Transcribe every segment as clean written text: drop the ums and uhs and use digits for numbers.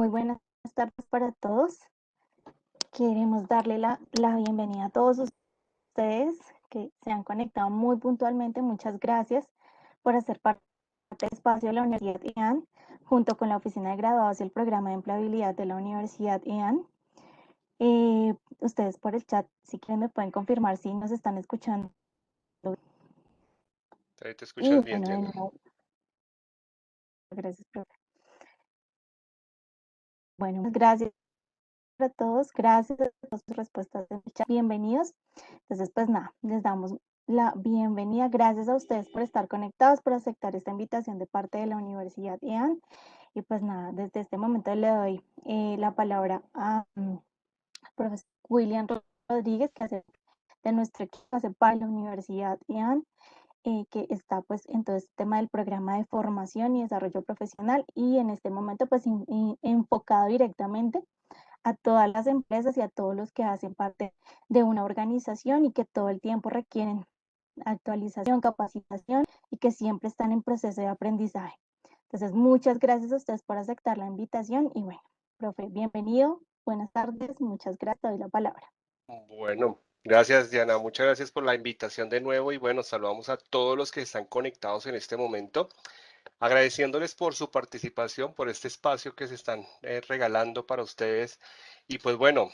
Muy buenas tardes para todos. Queremos darle la bienvenida a todos ustedes que se han conectado muy puntualmente. Muchas gracias por hacer parte del espacio de la Universidad IAN, junto con la Oficina de Graduados y el Programa de Empleabilidad de la Universidad IAN. Ustedes por el chat, si quieren, me pueden confirmar si nos están escuchando. Ahí te Y escuchas bien, bueno, de Diana. nuevo, gracias, profe. Bueno, gracias a todos, gracias a todas sus respuestas en el chat. Bienvenidos. Entonces, pues nada, les damos la bienvenida. Gracias a ustedes por estar conectados, por aceptar esta invitación de parte de la Universidad IAN. Y pues nada, desde este momento le doy la palabra a profesor William Rodríguez, que hace de nuestro equipo, hace parte de la Universidad IAN, que está pues en todo este tema del programa de formación y desarrollo profesional y en este momento pues enfocado directamente a todas las empresas y a todos los que hacen parte de una organización y que todo el tiempo requieren actualización, capacitación y que siempre están en proceso de aprendizaje. Entonces, muchas gracias a ustedes por aceptar la invitación y bueno, profe, bienvenido, buenas tardes, muchas gracias, te doy la palabra. Bueno, gracias, Diana. Muchas gracias por la invitación de nuevo y bueno, saludamos a todos los que están conectados en este momento, agradeciéndoles por su participación, por este espacio que se están regalando para ustedes. Y pues bueno,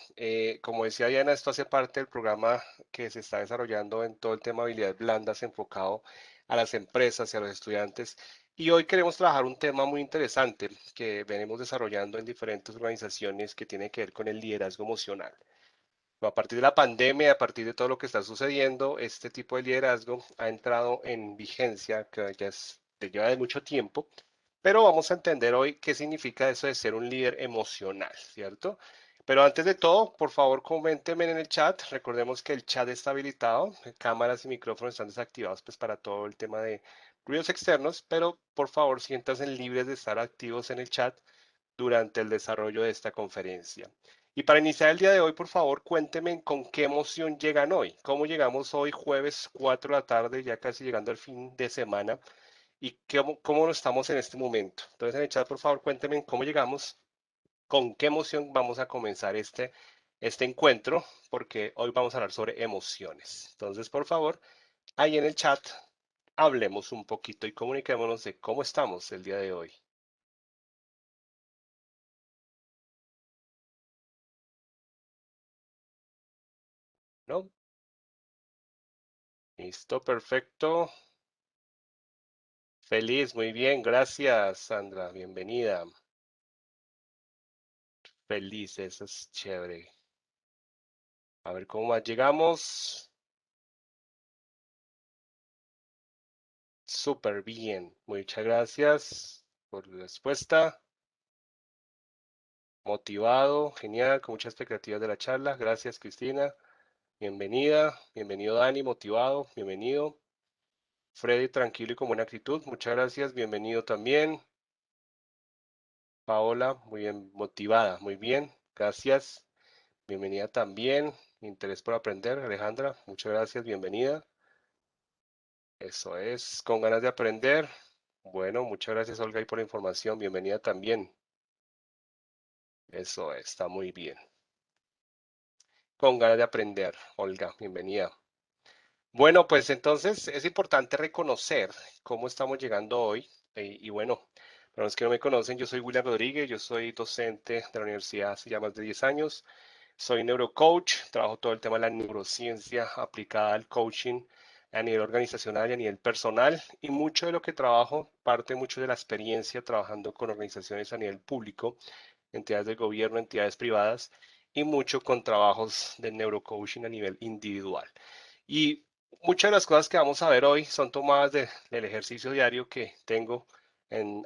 como decía Diana, esto hace parte del programa que se está desarrollando en todo el tema de habilidades blandas enfocado a las empresas y a los estudiantes. Y hoy queremos trabajar un tema muy interesante que venimos desarrollando en diferentes organizaciones que tiene que ver con el liderazgo emocional. A partir de la pandemia, a partir de todo lo que está sucediendo, este tipo de liderazgo ha entrado en vigencia, que ya lleva de mucho tiempo, pero vamos a entender hoy qué significa eso de ser un líder emocional, ¿cierto? Pero antes de todo, por favor, coméntenme en el chat. Recordemos que el chat está habilitado, cámaras y micrófonos están desactivados pues para todo el tema de ruidos externos, pero por favor, siéntanse libres de estar activos en el chat durante el desarrollo de esta conferencia. Y para iniciar el día de hoy, por favor, cuéntenme con qué emoción llegan hoy. ¿Cómo llegamos hoy, jueves 4 de la tarde, ya casi llegando al fin de semana? ¿Y cómo estamos en este momento? Entonces, en el chat, por favor, cuéntenme cómo llegamos, con qué emoción vamos a comenzar este encuentro, porque hoy vamos a hablar sobre emociones. Entonces, por favor, ahí en el chat, hablemos un poquito y comuniquémonos de cómo estamos el día de hoy. ¿No? Listo, perfecto. Feliz, muy bien, gracias, Sandra, bienvenida. Feliz, eso es chévere. A ver cómo más llegamos. Súper bien, muchas gracias por la respuesta. Motivado, genial, con muchas expectativas de la charla. Gracias, Cristina. Bienvenida, bienvenido Dani, motivado, bienvenido. Freddy, tranquilo y con buena actitud, muchas gracias, bienvenido también. Paola, muy bien, motivada, muy bien, gracias. Bienvenida también. Interés por aprender. Alejandra, muchas gracias. Bienvenida. Eso es. Con ganas de aprender. Bueno, muchas gracias, Olga, y por la información. Bienvenida también. Eso está muy bien. Con ganas de aprender, Olga. Bienvenida. Bueno, pues entonces es importante reconocer cómo estamos llegando hoy. Y bueno, para los que no me conocen, yo soy William Rodríguez, yo soy docente de la universidad hace ya más de 10 años. Soy neurocoach, trabajo todo el tema de la neurociencia aplicada al coaching a nivel organizacional y a nivel personal. Y mucho de lo que trabajo parte mucho de la experiencia trabajando con organizaciones a nivel público, entidades del gobierno, entidades privadas y mucho con trabajos de neurocoaching a nivel individual. Y muchas de las cosas que vamos a ver hoy son tomadas del ejercicio diario que tengo.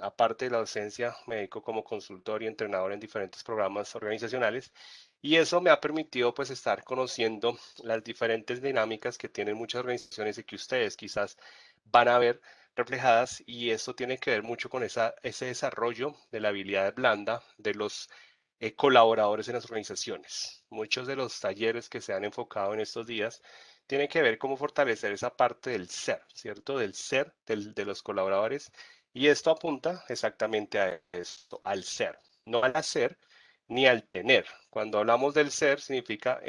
Aparte de la docencia, me dedico como consultor y entrenador en diferentes programas organizacionales y eso me ha permitido pues estar conociendo las diferentes dinámicas que tienen muchas organizaciones y que ustedes quizás van a ver reflejadas y esto tiene que ver mucho con ese desarrollo de la habilidad blanda de los colaboradores en las organizaciones. Muchos de los talleres que se han enfocado en estos días tienen que ver cómo fortalecer esa parte del ser, ¿cierto? Del ser de los colaboradores y esto apunta exactamente a esto, al ser. no al hacer ni al tener. Cuando hablamos del ser, significa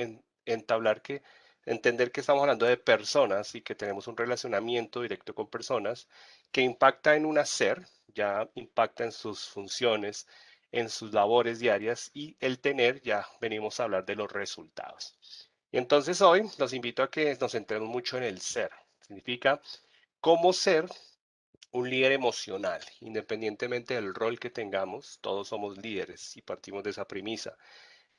entender que estamos hablando de personas y que tenemos un relacionamiento directo con personas que impacta en un hacer, ya impacta en sus funciones, en sus labores diarias, y el tener, ya venimos a hablar de los resultados. Y entonces hoy los invito a que nos centremos mucho en el ser. Significa cómo ser un líder emocional, independientemente del rol que tengamos, todos somos líderes y partimos de esa premisa.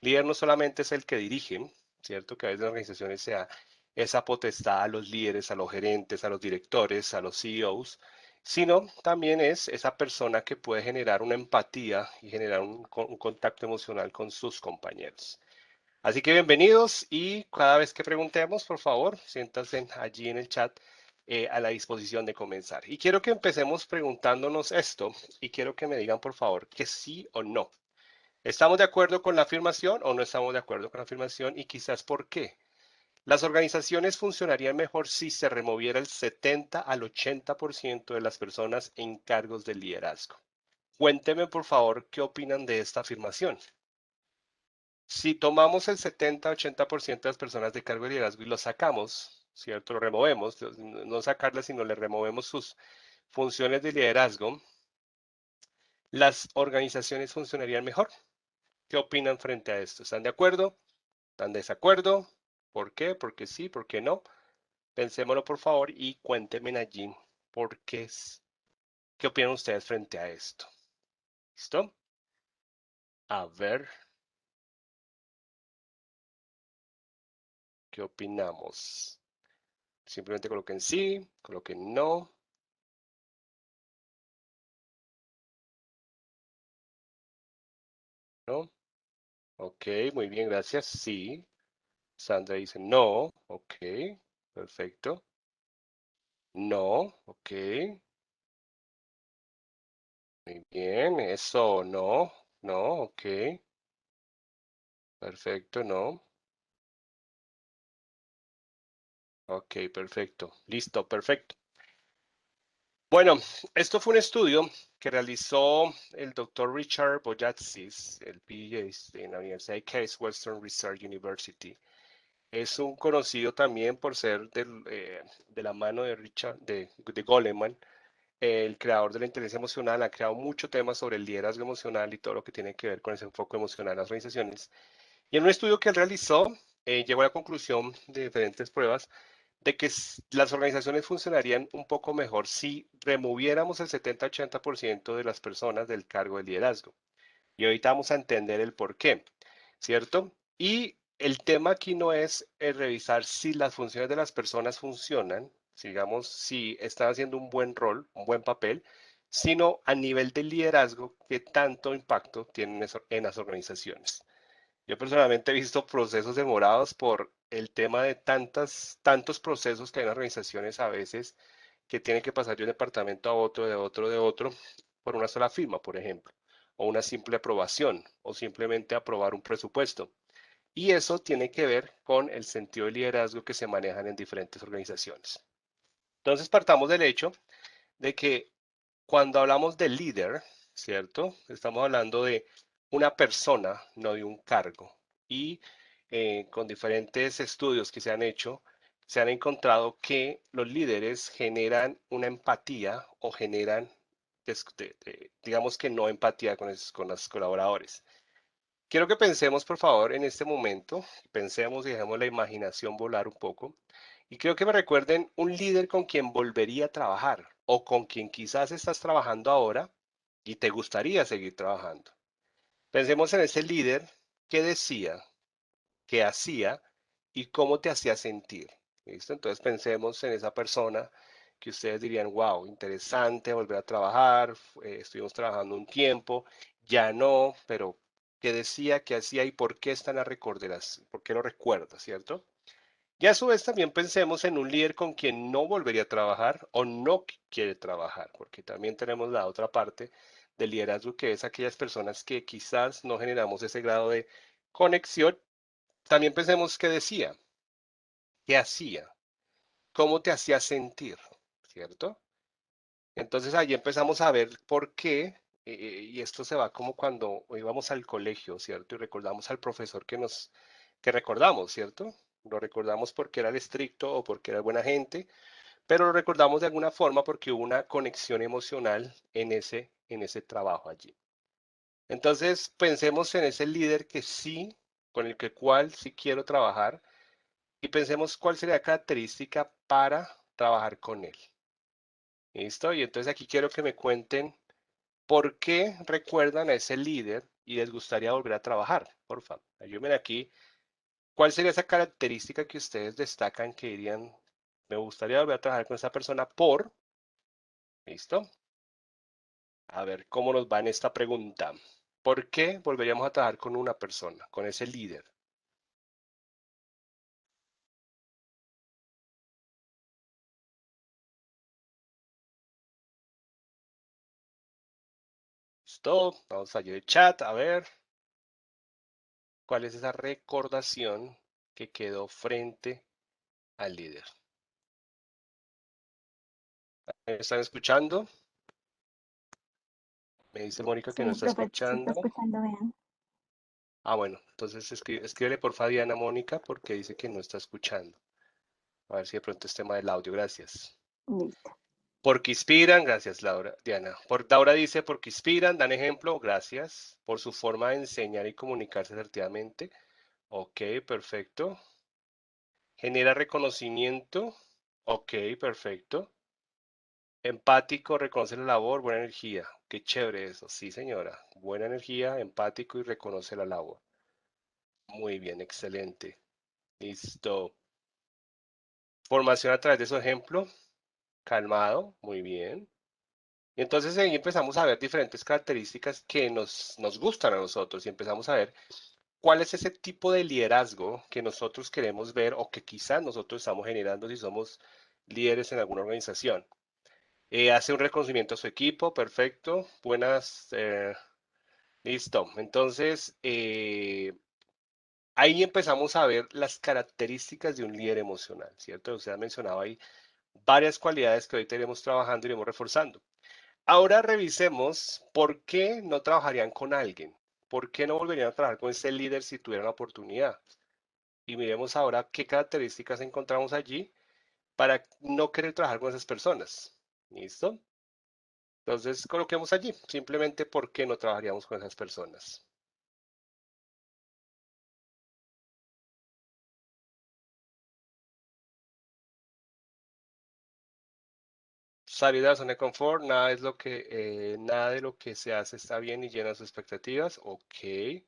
Líder no solamente es el que dirige, ¿cierto? Que a veces en organizaciones sea esa potestad a los líderes, a los gerentes, a los directores, a los CEOs, sino también es esa persona que puede generar una empatía y generar un contacto emocional con sus compañeros. Así que bienvenidos, y cada vez que preguntemos, por favor, siéntanse allí en el chat a la disposición de comenzar. Y quiero que empecemos preguntándonos esto, y quiero que me digan, por favor, que sí o no. ¿Estamos de acuerdo con la afirmación o no estamos de acuerdo con la afirmación? Y quizás por qué. Las organizaciones funcionarían mejor si se removiera el 70 al 80% de las personas en cargos de liderazgo. Cuéntenme, por favor, qué opinan de esta afirmación. Si tomamos el 70-80% de las personas de cargo de liderazgo y lo sacamos, ¿cierto? Lo removemos, no sacarlas, sino le removemos sus funciones de liderazgo, las organizaciones funcionarían mejor. ¿Qué opinan frente a esto? ¿Están de acuerdo? ¿Están de desacuerdo? ¿Por qué? ¿Por qué sí? ¿Por qué no? Pensémoslo, por favor, y cuéntenme allí por qué qué opinan ustedes frente a esto. ¿Listo? A ver, ¿qué opinamos? Simplemente coloquen sí, coloquen no. ¿No? Ok, muy bien, gracias. Sí. Sandra dice no. Ok, perfecto. No. Ok, muy bien. Eso, no. No. Ok, perfecto. No. Ok, perfecto. Listo, perfecto. Bueno, esto fue un estudio que realizó el doctor Richard Boyatzis, el PhD en la Universidad de Case Western Reserve University. Es un conocido también por ser de la mano de Richard, de Goleman, el creador de la inteligencia emocional. Ha creado muchos temas sobre el liderazgo emocional y todo lo que tiene que ver con ese enfoque emocional en las organizaciones. Y en un estudio que él realizó, llegó a la conclusión de diferentes pruebas de que las organizaciones funcionarían un poco mejor si removiéramos el 70-80% de las personas del cargo de liderazgo. Y ahorita vamos a entender el por qué, ¿cierto? Y el tema aquí no es revisar si las funciones de las personas funcionan, digamos, si están haciendo un buen rol, un buen papel, sino a nivel de liderazgo, qué tanto impacto tienen en las organizaciones. Yo personalmente he visto procesos demorados por el tema de tantos procesos que hay en organizaciones a veces, que tienen que pasar de un departamento a otro, de otro, por una sola firma, por ejemplo, o una simple aprobación, o simplemente aprobar un presupuesto. Y eso tiene que ver con el sentido de liderazgo que se manejan en diferentes organizaciones. Entonces partamos del hecho de que cuando hablamos de líder, ¿cierto? Estamos hablando de una persona, no de un cargo. Y con diferentes estudios que se han hecho, se han encontrado que los líderes generan una empatía o generan, digamos que no empatía con los colaboradores. Quiero que pensemos, por favor, en este momento, pensemos y dejemos la imaginación volar un poco. Y quiero que me recuerden un líder con quien volvería a trabajar, o con quien quizás estás trabajando ahora y te gustaría seguir trabajando. Pensemos en ese líder, qué decía, qué hacía y cómo te hacía sentir. ¿Listo? Entonces pensemos en esa persona que ustedes dirían, wow, interesante volver a trabajar, estuvimos trabajando un tiempo, ya no, pero qué decía, qué hacía y por qué están a recorderas, por qué lo recuerda, ¿cierto? Y a su vez también pensemos en un líder con quien no volvería a trabajar o no quiere trabajar, porque también tenemos la otra parte del liderazgo, que es aquellas personas que quizás no generamos ese grado de conexión. También pensemos qué decía, qué hacía, cómo te hacía sentir, ¿cierto? Entonces ahí empezamos a ver por qué y esto se va como cuando íbamos al colegio, ¿cierto? Y recordamos al profesor que recordamos, ¿cierto? Lo recordamos porque era el estricto o porque era buena gente, pero lo recordamos de alguna forma porque hubo una conexión emocional en ese trabajo allí. Entonces, pensemos en ese líder que sí, con el que cual sí quiero trabajar, y pensemos cuál sería la característica para trabajar con él. ¿Listo? Y entonces aquí quiero que me cuenten por qué recuerdan a ese líder y les gustaría volver a trabajar. Por favor, ayúdenme aquí. ¿Cuál sería esa característica que ustedes destacan que dirían, me gustaría volver a trabajar con esa persona por... ¿Listo? A ver cómo nos va en esta pregunta. ¿Por qué volveríamos a trabajar con una persona, con ese líder? ¿Listo? Vamos allá el chat, a ver. ¿Cuál es esa recordación que quedó frente al líder? ¿Me están escuchando? Me dice Mónica que no Sí, está profe, se está escuchando. escuchando bien. Ah, bueno, entonces escríbele porfa a Diana Mónica porque dice que no está escuchando. A ver si de pronto es tema del audio, gracias. Listo. Porque inspiran, gracias Laura, Diana. Laura dice, porque inspiran, dan ejemplo, gracias. Por su forma de enseñar y comunicarse asertivamente. Ok, perfecto. Genera reconocimiento. Ok, perfecto. Empático, reconoce la labor, buena energía. Qué chévere eso. Sí, señora. Buena energía, empático y reconoce la labor. Muy bien, excelente. Listo. Formación a través de su ejemplo. Calmado, muy bien. Y entonces ahí empezamos a ver diferentes características que nos gustan a nosotros y empezamos a ver cuál es ese tipo de liderazgo que nosotros queremos ver o que quizás nosotros estamos generando si somos líderes en alguna organización. Hace un reconocimiento a su equipo, perfecto. Buenas, listo. Entonces, ahí empezamos a ver las características de un líder emocional, ¿cierto? Usted ha mencionado ahí varias cualidades que hoy tenemos trabajando y iremos reforzando. Ahora revisemos por qué no trabajarían con alguien, por qué no volverían a trabajar con ese líder si tuvieran la oportunidad. Y miremos ahora qué características encontramos allí para no querer trabajar con esas personas. ¿Listo? Entonces coloquemos allí simplemente por qué no trabajaríamos con esas personas. Salir de la zona de confort, nada de lo que se hace está bien y llena sus expectativas. Ok.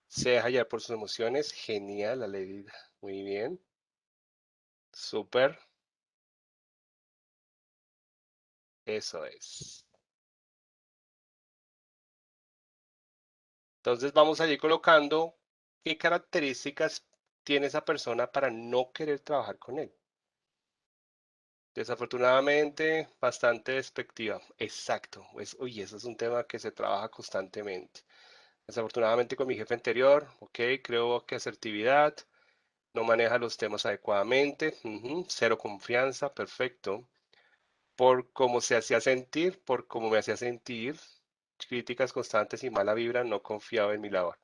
Se deja llevar por sus emociones. Genial, la ley. Muy bien. Súper. Eso es. Entonces vamos a ir colocando qué características tiene esa persona para no querer trabajar con él. Desafortunadamente, bastante despectiva. Exacto. Uy, eso es un tema que se trabaja constantemente. Desafortunadamente con mi jefe anterior, ok, creo que asertividad, no maneja los temas adecuadamente, cero confianza, perfecto. Por cómo se hacía sentir, por cómo me hacía sentir, críticas constantes y mala vibra, no confiaba en mi labor.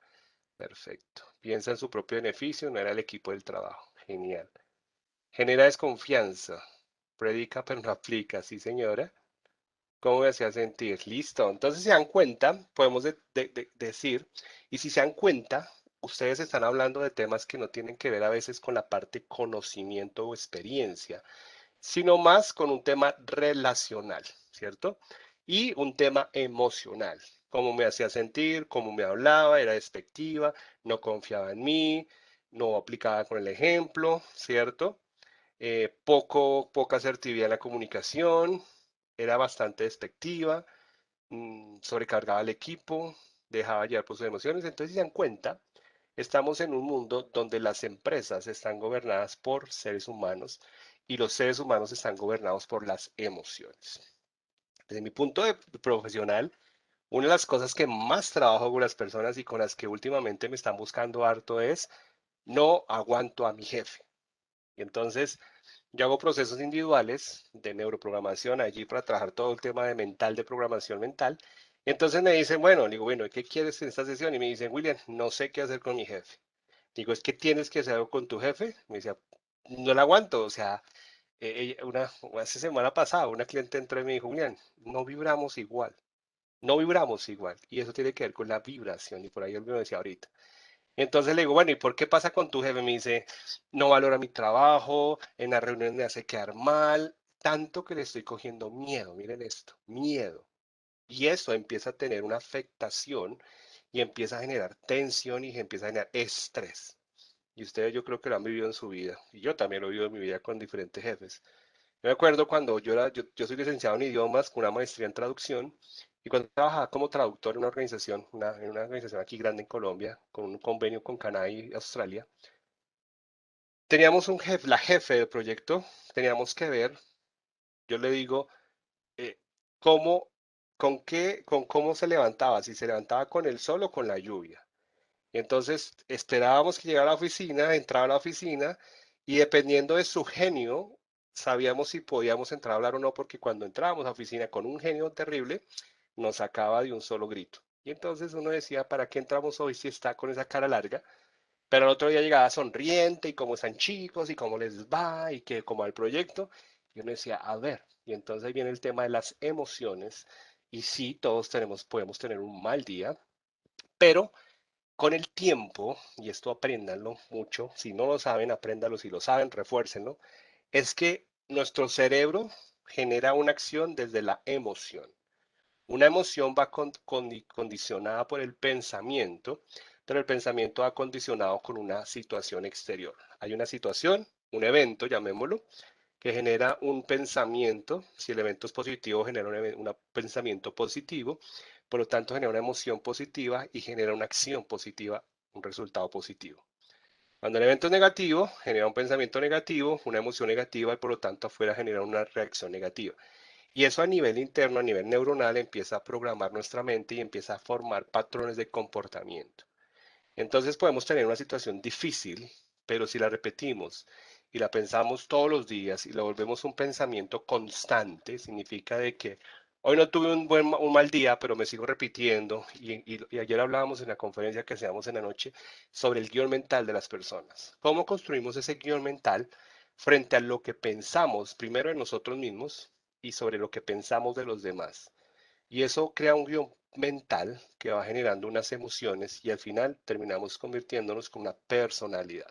Perfecto. Piensa en su propio beneficio, no era el equipo del trabajo. Genial. Genera desconfianza. Predica pero no aplica, sí señora. ¿Cómo me hacía sentir? Listo. Entonces, si se dan cuenta, podemos decir, y si se dan cuenta, ustedes están hablando de temas que no tienen que ver a veces con la parte conocimiento o experiencia, sino más con un tema relacional, ¿cierto? Y un tema emocional. Cómo me hacía sentir, cómo me hablaba, era despectiva, no confiaba en mí, no aplicaba con el ejemplo, ¿cierto? Poca asertividad en la comunicación, era bastante despectiva, sobrecargaba al equipo, dejaba llevar por sus emociones. Entonces, si se dan cuenta, estamos en un mundo donde las empresas están gobernadas por seres humanos y los seres humanos están gobernados por las emociones. Desde mi punto de profesional, una de las cosas que más trabajo con las personas y con las que últimamente me están buscando harto es no aguanto a mi jefe. Y entonces yo hago procesos individuales de neuroprogramación allí para trabajar todo el tema de mental, de programación mental. Entonces me dicen, bueno, le digo, bueno, ¿qué quieres en esta sesión? Y me dicen, William, no sé qué hacer con mi jefe. Digo, es que tienes que hacer algo con tu jefe. Me decía, no la aguanto. O sea, hace semana pasada, una cliente entró y me dijo, William, no vibramos igual. No vibramos igual. Y eso tiene que ver con la vibración. Y por ahí él me decía ahorita. Entonces le digo, bueno, ¿y por qué pasa con tu jefe? Me dice, no valora mi trabajo, en la reunión me hace quedar mal, tanto que le estoy cogiendo miedo. Miren esto, miedo. Y eso empieza a tener una afectación y empieza a generar tensión y empieza a generar estrés. Y ustedes yo creo que lo han vivido en su vida. Y yo también lo he vivido en mi vida con diferentes jefes. Yo me acuerdo cuando yo soy licenciado en idiomas con una maestría en traducción y cuando trabajaba como traductor en una organización, en una organización aquí grande en Colombia, con un convenio con Canadá y Australia, teníamos un jefe, la jefe del proyecto, teníamos que ver, yo le digo, eh, cómo, con cómo se levantaba, si se levantaba con el sol o con la lluvia. Entonces esperábamos que llegara a la oficina, entraba a la oficina y dependiendo de su genio, sabíamos si podíamos entrar a hablar o no, porque cuando entrábamos a la oficina con un genio terrible, nos sacaba de un solo grito. Y entonces uno decía, ¿para qué entramos hoy si está con esa cara larga? Pero el otro día llegaba sonriente y cómo están chicos y cómo les va y que cómo va el proyecto. Y uno decía, a ver, y entonces ahí viene el tema de las emociones. Y sí, todos podemos tener un mal día, pero con el tiempo, y esto apréndanlo mucho, si no lo saben, apréndanlo, si lo saben, refuércenlo, es que nuestro cerebro genera una acción desde la emoción. Una emoción va condicionada por el pensamiento, pero el pensamiento va condicionado con una situación exterior. Hay una situación, un evento, llamémoslo, que genera un pensamiento. Si el evento es positivo, genera un pensamiento positivo, por lo tanto genera una emoción positiva y genera una acción positiva, un resultado positivo. Cuando el evento es negativo, genera un pensamiento negativo, una emoción negativa y por lo tanto afuera genera una reacción negativa. Y eso a nivel interno, a nivel neuronal, empieza a programar nuestra mente y empieza a formar patrones de comportamiento. Entonces podemos tener una situación difícil, pero si la repetimos y la pensamos todos los días y la volvemos un pensamiento constante, significa de que hoy no tuve un mal día, pero me sigo repitiendo. Y ayer hablábamos en la conferencia que hacíamos en la noche sobre el guión mental de las personas. ¿Cómo construimos ese guión mental frente a lo que pensamos primero en nosotros mismos y sobre lo que pensamos de los demás? Y eso crea un guión mental que va generando unas emociones y al final terminamos convirtiéndonos con una personalidad.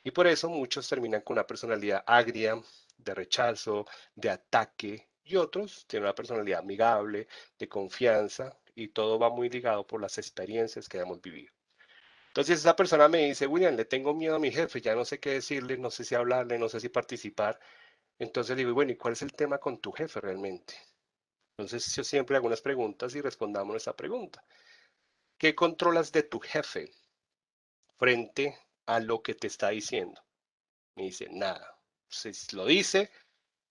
Y por eso muchos terminan con una personalidad agria, de rechazo, de ataque, y otros tienen una personalidad amigable, de confianza, y todo va muy ligado por las experiencias que hemos vivido. Entonces esa persona me dice, William, le tengo miedo a mi jefe, ya no sé qué decirle, no sé si hablarle, no sé si participar. Entonces le digo, bueno, ¿y cuál es el tema con tu jefe realmente? Entonces yo siempre hago unas preguntas y respondamos esa pregunta. ¿Qué controlas de tu jefe frente a lo que te está diciendo? Me dice, nada. Si lo dice,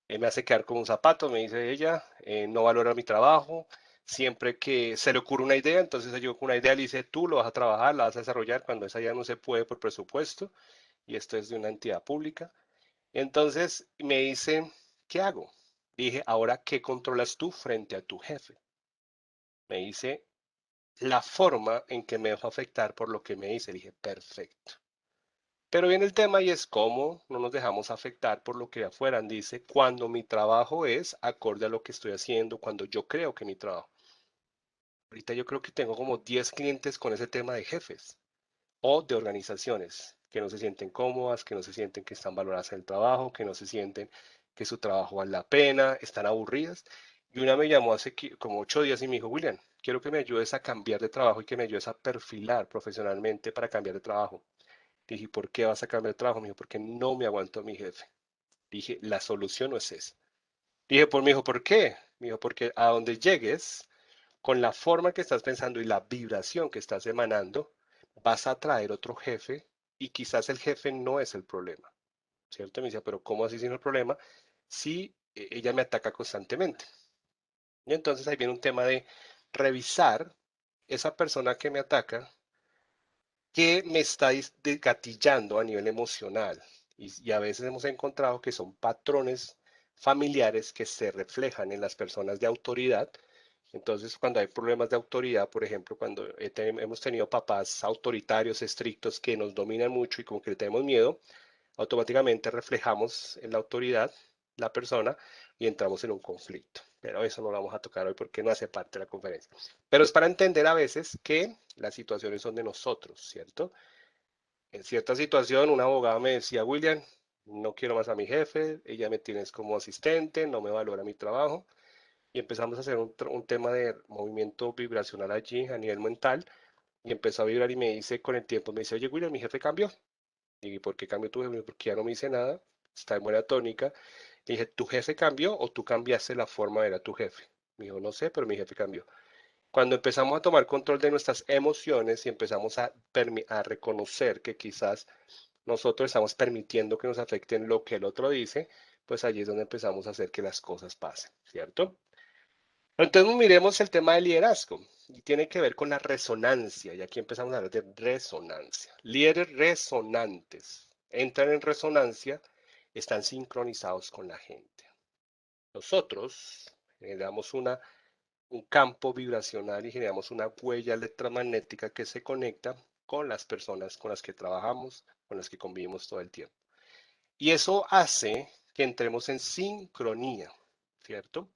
me hace quedar como un zapato, me dice ella, no valora mi trabajo. Siempre que se le ocurre una idea, entonces yo con una idea le dice, tú lo vas a trabajar, la vas a desarrollar cuando esa idea no se puede por presupuesto, y esto es de una entidad pública. Entonces me dice, ¿qué hago? Dije, ahora, ¿qué controlas tú frente a tu jefe? Me dice, la forma en que me dejo afectar por lo que me dice. Dije, perfecto. Pero viene el tema y es cómo no nos dejamos afectar por lo que afuera dice cuando mi trabajo es acorde a lo que estoy haciendo, cuando yo creo que mi trabajo. Ahorita yo creo que tengo como 10 clientes con ese tema de jefes o de organizaciones que no se sienten cómodas, que no se sienten que están valoradas en el trabajo, que no se sienten que su trabajo vale la pena, están aburridas. Y una me llamó hace como 8 días y me dijo, William, quiero que me ayudes a cambiar de trabajo y que me ayudes a perfilar profesionalmente para cambiar de trabajo. Dije, ¿por qué vas a cambiar de trabajo? Me dijo, porque no me aguanto a mi jefe. Dije, la solución no es esa. Dije, me dijo, ¿por qué? Me dijo, porque a donde llegues, con la forma que estás pensando y la vibración que estás emanando, vas a atraer otro jefe y quizás el jefe no es el problema, ¿cierto? Me decía, pero ¿cómo así sin el problema? Si ella me ataca constantemente. Y entonces ahí viene un tema de revisar esa persona que me ataca, qué me está gatillando a nivel emocional. Y a veces hemos encontrado que son patrones familiares que se reflejan en las personas de autoridad. Entonces, cuando hay problemas de autoridad, por ejemplo, cuando hemos tenido papás autoritarios, estrictos, que nos dominan mucho y como que le tenemos miedo, automáticamente reflejamos en la autoridad la persona y entramos en un conflicto. Pero eso no lo vamos a tocar hoy porque no hace parte de la conferencia. Pero es para entender a veces que las situaciones son de nosotros, ¿cierto? En cierta situación, un abogado me decía, William, no quiero más a mi jefe, ella me tienes como asistente, no me valora mi trabajo. Y empezamos a hacer un tema de movimiento vibracional allí a nivel mental. Y empezó a vibrar y me dice con el tiempo, me dice, oye, William, mi jefe cambió. Y ¿por qué cambió tu jefe? Porque ya no me dice nada, está en buena tónica. Le dije, ¿tu jefe cambió o tú cambiaste la forma de ver a tu jefe? Me dijo, no sé, pero mi jefe cambió. Cuando empezamos a tomar control de nuestras emociones y empezamos a reconocer que quizás nosotros estamos permitiendo que nos afecten lo que el otro dice, pues allí es donde empezamos a hacer que las cosas pasen, ¿cierto? Entonces miremos el tema del liderazgo y tiene que ver con la resonancia y aquí empezamos a hablar de resonancia. Líderes resonantes entran en resonancia, están sincronizados con la gente. Nosotros generamos un campo vibracional y generamos una huella electromagnética que se conecta con las personas con las que trabajamos, con las que convivimos todo el tiempo. Y eso hace que entremos en sincronía, ¿cierto?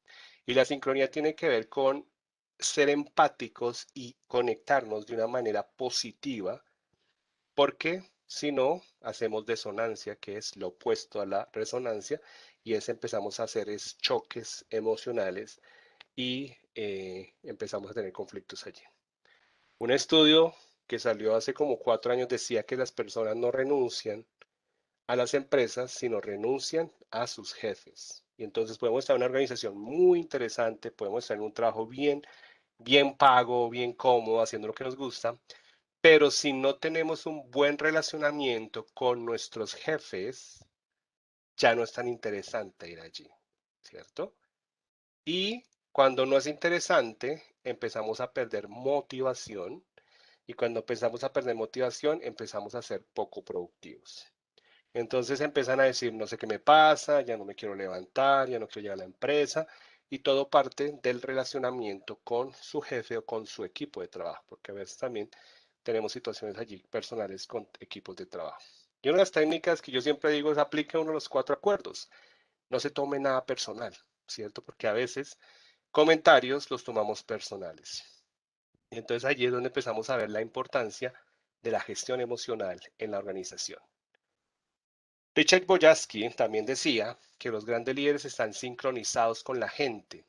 Y la sincronía tiene que ver con ser empáticos y conectarnos de una manera positiva, porque si no, hacemos desonancia, que es lo opuesto a la resonancia, y es empezamos a hacer choques emocionales y empezamos a tener conflictos allí. Un estudio que salió hace como 4 años decía que las personas no renuncian a las empresas, sino renuncian a sus jefes. Y entonces podemos estar en una organización muy interesante, podemos estar en un trabajo bien pago, bien cómodo, haciendo lo que nos gusta, pero si no tenemos un buen relacionamiento con nuestros jefes, ya no es tan interesante ir allí, ¿cierto? Y cuando no es interesante, empezamos a perder motivación y cuando empezamos a perder motivación, empezamos a ser poco productivos. Entonces empiezan a decir, no sé qué me pasa, ya no me quiero levantar, ya no quiero llegar a la empresa, y todo parte del relacionamiento con su jefe o con su equipo de trabajo, porque a veces también tenemos situaciones allí personales con equipos de trabajo. Y una de las técnicas que yo siempre digo es aplique uno de los 4 acuerdos. No se tome nada personal, ¿cierto? Porque a veces comentarios los tomamos personales. Y entonces allí es donde empezamos a ver la importancia de la gestión emocional en la organización. Richard Boyarsky también decía que los grandes líderes están sincronizados con la gente,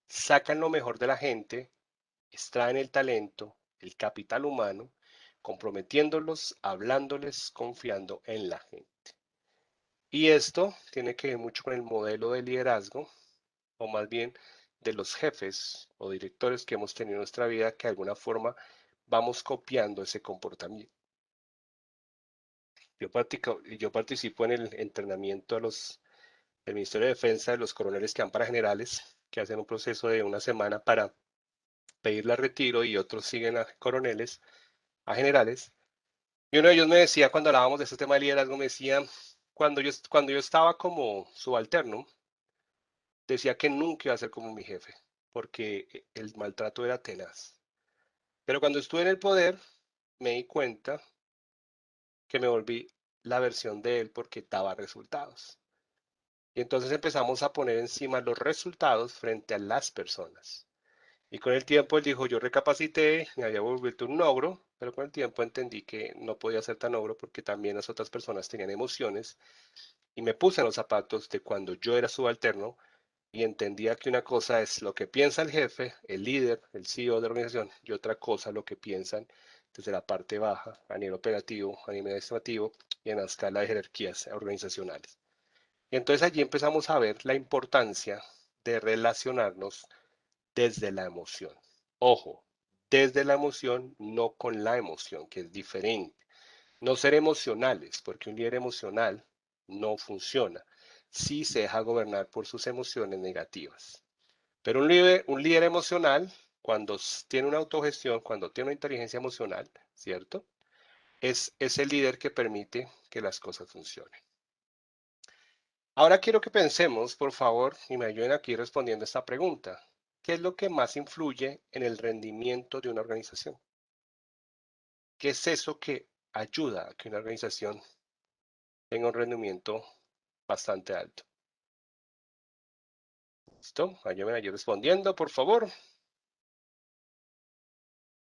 sacan lo mejor de la gente, extraen el talento, el capital humano, comprometiéndolos, hablándoles, confiando en la gente. Y esto tiene que ver mucho con el modelo de liderazgo, o más bien de los jefes o directores que hemos tenido en nuestra vida, que de alguna forma vamos copiando ese comportamiento. Yo participo en el entrenamiento del Ministerio de Defensa de los coroneles que van para generales, que hacen un proceso de una semana para pedirle retiro y otros siguen a coroneles, a generales. Y uno de ellos me decía, cuando hablábamos de este tema de liderazgo, me decía, cuando yo estaba como subalterno, decía que nunca iba a ser como mi jefe, porque el maltrato era tenaz. Pero cuando estuve en el poder, me di cuenta que me volví la versión de él porque daba resultados. Y entonces empezamos a poner encima los resultados frente a las personas. Y con el tiempo él dijo, yo recapacité, me había vuelto un ogro, pero con el tiempo entendí que no podía ser tan ogro porque también las otras personas tenían emociones y me puse en los zapatos de cuando yo era subalterno y entendía que una cosa es lo que piensa el jefe, el líder, el CEO de la organización y otra cosa lo que piensan desde la parte baja, a nivel operativo, a nivel administrativo y en la escala de jerarquías organizacionales. Y entonces allí empezamos a ver la importancia de relacionarnos desde la emoción. Ojo, desde la emoción, no con la emoción, que es diferente. No ser emocionales, porque un líder emocional no funciona si se deja gobernar por sus emociones negativas. Pero un líder emocional, cuando tiene una autogestión, cuando tiene una inteligencia emocional, ¿cierto? Es el líder que permite que las cosas funcionen. Ahora quiero que pensemos, por favor, y me ayuden aquí respondiendo esta pregunta. ¿qué es lo que más influye en el rendimiento de una organización? ¿Qué es eso que ayuda a que una organización tenga un rendimiento bastante alto? ¿Listo? Ayúdenme allí respondiendo, por favor.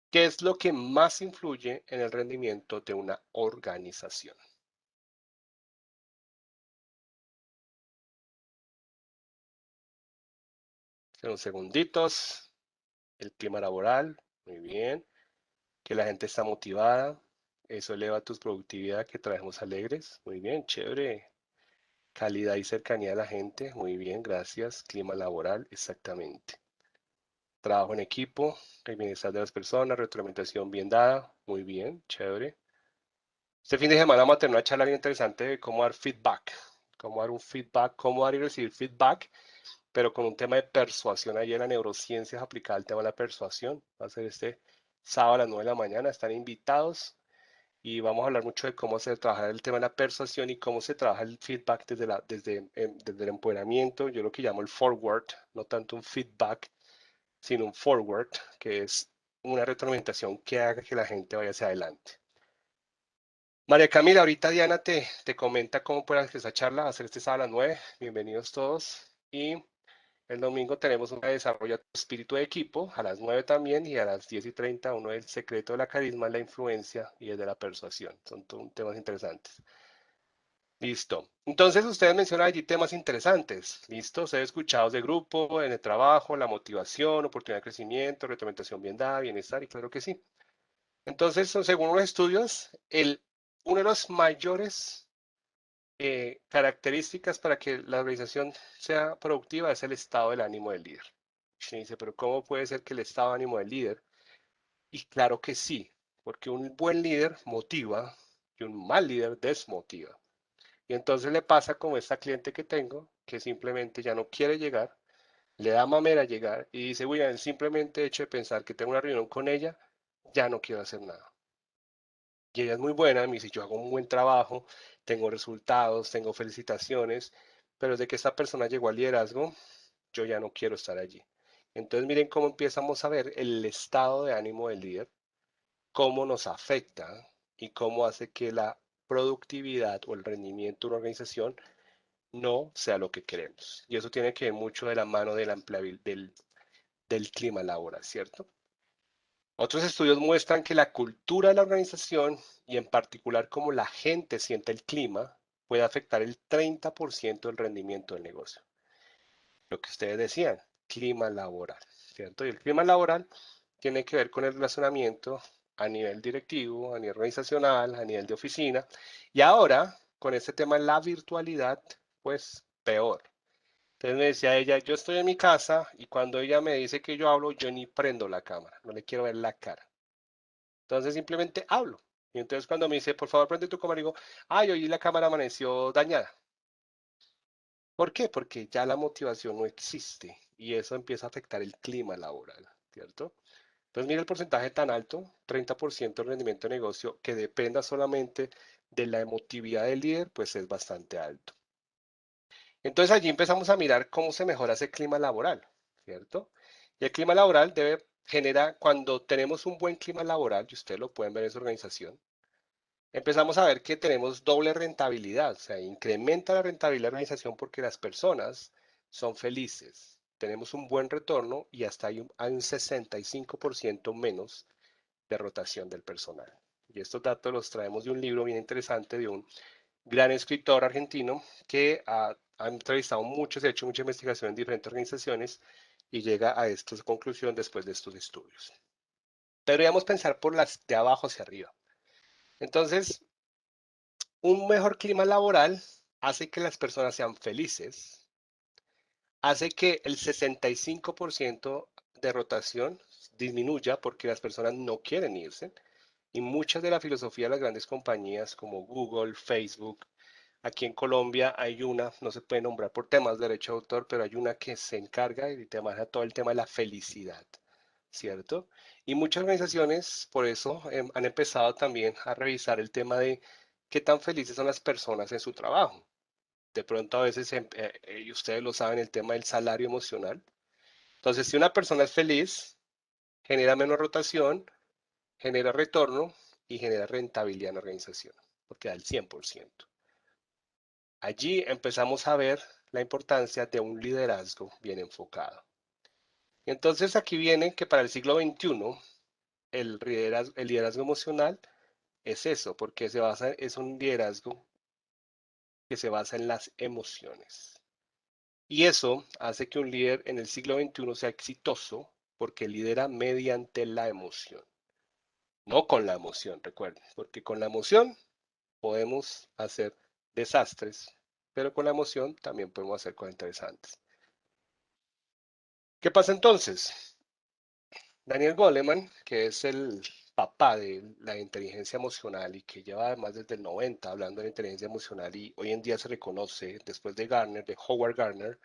¿Qué es lo que más influye en el rendimiento de una organización? Unos segunditos. El clima laboral, muy bien. Que la gente está motivada, eso eleva tu productividad, que trabajemos alegres, muy bien, chévere. Calidad y cercanía a la gente, muy bien, gracias. Clima laboral, exactamente. Trabajo en equipo, el bienestar de las personas, retroalimentación bien dada, muy bien, chévere. Este fin de semana vamos a tener una charla bien interesante de cómo dar feedback, cómo dar un feedback, cómo dar y recibir feedback, pero con un tema de persuasión allí en la neurociencias aplicada al tema de la persuasión. Va a ser este sábado a las 9 de la mañana, están invitados y vamos a hablar mucho de cómo se trabaja el tema de la persuasión y cómo se trabaja el feedback desde el empoderamiento. Yo lo que llamo el forward, no tanto un feedback, sino un forward, que es una retroalimentación que haga que la gente vaya hacia adelante. María Camila, ahorita Diana te comenta cómo puede hacer esa charla, va a ser este sábado a las 9. Bienvenidos todos. Y el domingo tenemos un desarrollo de espíritu de equipo a las 9 también y a las 10:30 uno del secreto de la carisma, la influencia y el de la persuasión. Son temas interesantes. Listo. Entonces ustedes mencionan allí temas interesantes. Listo. Ser escuchados de grupo, en el trabajo, la motivación, oportunidad de crecimiento, retroalimentación bien dada, bienestar y claro que sí. Entonces, según los estudios, uno de los mayores características para que la organización sea productiva es el estado del ánimo del líder. Se dice, pero ¿cómo puede ser que el estado de ánimo del líder? Y claro que sí, porque un buen líder motiva y un mal líder desmotiva. Y entonces le pasa como esta cliente que tengo, que simplemente ya no quiere llegar, le da mamera llegar y dice, William, el simplemente hecho de pensar que tengo una reunión con ella, ya no quiero hacer nada. Y ella es muy buena, me dice, yo hago un buen trabajo, tengo resultados, tengo felicitaciones, pero desde que esta persona llegó al liderazgo, yo ya no quiero estar allí. Entonces miren cómo empezamos a ver el estado de ánimo del líder, cómo nos afecta y cómo hace que la productividad o el rendimiento de una organización no sea lo que queremos. Y eso tiene que ver mucho de la mano de la del clima laboral, ¿cierto? Otros estudios muestran que la cultura de la organización y en particular cómo la gente siente el clima puede afectar el 30% del rendimiento del negocio. Lo que ustedes decían, clima laboral, ¿cierto? Y el clima laboral tiene que ver con el relacionamiento a nivel directivo, a nivel organizacional, a nivel de oficina. Y ahora, con este tema de la virtualidad, pues peor. Entonces me decía ella, yo estoy en mi casa y cuando ella me dice que yo hablo, yo ni prendo la cámara, no le quiero ver la cara. Entonces simplemente hablo. Y entonces cuando me dice, por favor, prende tu cámara, digo, ay, hoy la cámara amaneció dañada. ¿Por qué? Porque ya la motivación no existe y eso empieza a afectar el clima laboral, ¿cierto? Entonces mira el porcentaje tan alto, 30% del rendimiento de negocio, que dependa solamente de la emotividad del líder, pues es bastante alto. Entonces allí empezamos a mirar cómo se mejora ese clima laboral, ¿cierto? Y el clima laboral genera, cuando tenemos un buen clima laboral, y ustedes lo pueden ver en su organización, empezamos a ver que tenemos doble rentabilidad, o sea, incrementa la rentabilidad de la organización porque las personas son felices, tenemos un buen retorno y hasta hay un 65% menos de rotación del personal. Y estos datos los traemos de un libro bien interesante de un gran escritor argentino que ha entrevistado muchos, ha hecho mucha investigación en diferentes organizaciones y llega a esta conclusión después de estos estudios. Pero deberíamos pensar por las de abajo hacia arriba. Entonces, un mejor clima laboral hace que las personas sean felices, hace que el 65% de rotación disminuya porque las personas no quieren irse. Y muchas de la filosofía de las grandes compañías como Google, Facebook, aquí en Colombia hay una, no se puede nombrar por temas de derecho de autor, pero hay una que se encarga y te maneja todo el tema de la felicidad, ¿cierto? Y muchas organizaciones por eso han empezado también a revisar el tema de qué tan felices son las personas en su trabajo. De pronto a veces, y ustedes lo saben, el tema del salario emocional. Entonces, si una persona es feliz, genera menos rotación, genera retorno y genera rentabilidad en la organización, porque da el 100%. Allí empezamos a ver la importancia de un liderazgo bien enfocado. Entonces aquí viene que para el siglo XXI el liderazgo emocional es eso, porque es un liderazgo que se basa en las emociones. Y eso hace que un líder en el siglo XXI sea exitoso porque lidera mediante la emoción, no con la emoción, recuerden, porque con la emoción podemos hacer desastres, pero con la emoción también podemos hacer cosas interesantes. ¿Qué pasa entonces? Daniel Goleman, que es el papá de la inteligencia emocional y que lleva además desde el 90 hablando de inteligencia emocional y hoy en día se reconoce después de Gartner, de Howard Gardner,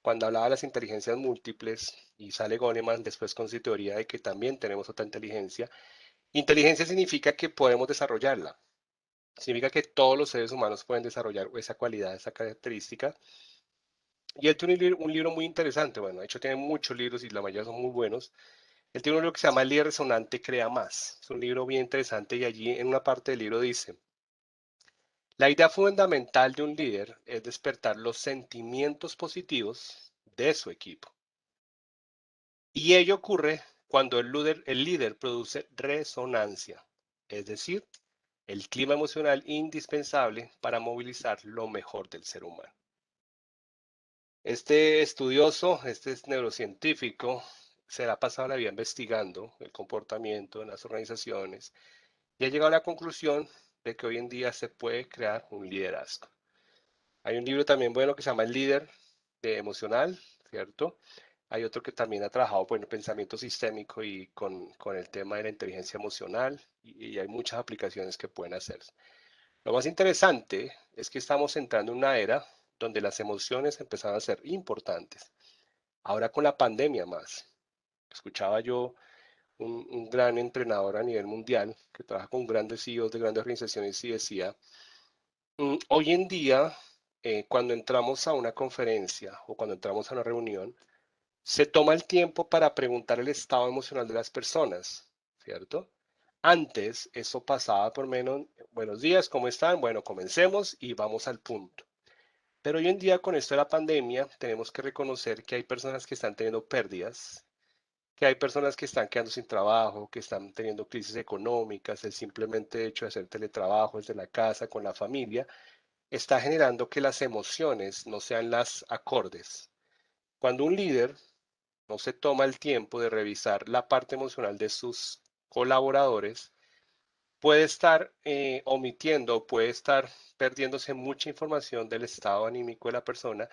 cuando hablaba de las inteligencias múltiples y sale Goleman después con su teoría de que también tenemos otra inteligencia. Inteligencia significa que podemos desarrollarla. Significa que todos los seres humanos pueden desarrollar esa cualidad, esa característica. Y él tiene un libro muy interesante. Bueno, de hecho tiene muchos libros y la mayoría son muy buenos. Él tiene un libro que se llama El líder resonante crea más. Es un libro bien interesante y allí en una parte del libro dice, la idea fundamental de un líder es despertar los sentimientos positivos de su equipo. Y ello ocurre cuando el líder produce resonancia, es decir, el clima emocional indispensable para movilizar lo mejor del ser humano. Este estudioso, este neurocientífico, se la ha pasado la vida investigando el comportamiento en las organizaciones y ha llegado a la conclusión de que hoy en día se puede crear un liderazgo. Hay un libro también bueno que se llama El líder de emocional, ¿cierto? Hay otro que también ha trabajado en pensamiento sistémico y con el tema de la inteligencia emocional y hay muchas aplicaciones que pueden hacerse. Lo más interesante es que estamos entrando en una era donde las emociones empezaron a ser importantes. Ahora con la pandemia más. Escuchaba yo un gran entrenador a nivel mundial que trabaja con grandes CEOs de grandes organizaciones y decía, hoy en día, cuando entramos a una conferencia o cuando entramos a una reunión, se toma el tiempo para preguntar el estado emocional de las personas, ¿cierto? Antes eso pasaba por menos, buenos días, ¿cómo están? Bueno, comencemos y vamos al punto. Pero hoy en día con esto de la pandemia tenemos que reconocer que hay personas que están teniendo pérdidas, que hay personas que están quedando sin trabajo, que están teniendo crisis económicas, el simplemente hecho de hacer teletrabajo desde la casa con la familia, está generando que las emociones no sean las acordes. Cuando un líder no se toma el tiempo de revisar la parte emocional de sus colaboradores, puede estar omitiendo, puede estar perdiéndose mucha información del estado anímico de la persona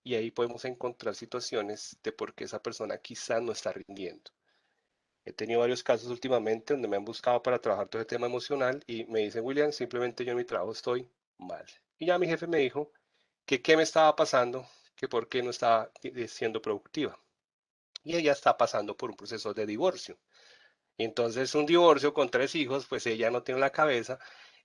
y ahí podemos encontrar situaciones de por qué esa persona quizá no está rindiendo. He tenido varios casos últimamente donde me han buscado para trabajar todo el tema emocional y me dicen, William, simplemente yo en mi trabajo estoy mal. Y ya mi jefe me dijo que qué me estaba pasando, que por qué no estaba siendo productiva. Y ella está pasando por un proceso de divorcio. Y entonces un divorcio con 3 hijos, pues ella no tiene la cabeza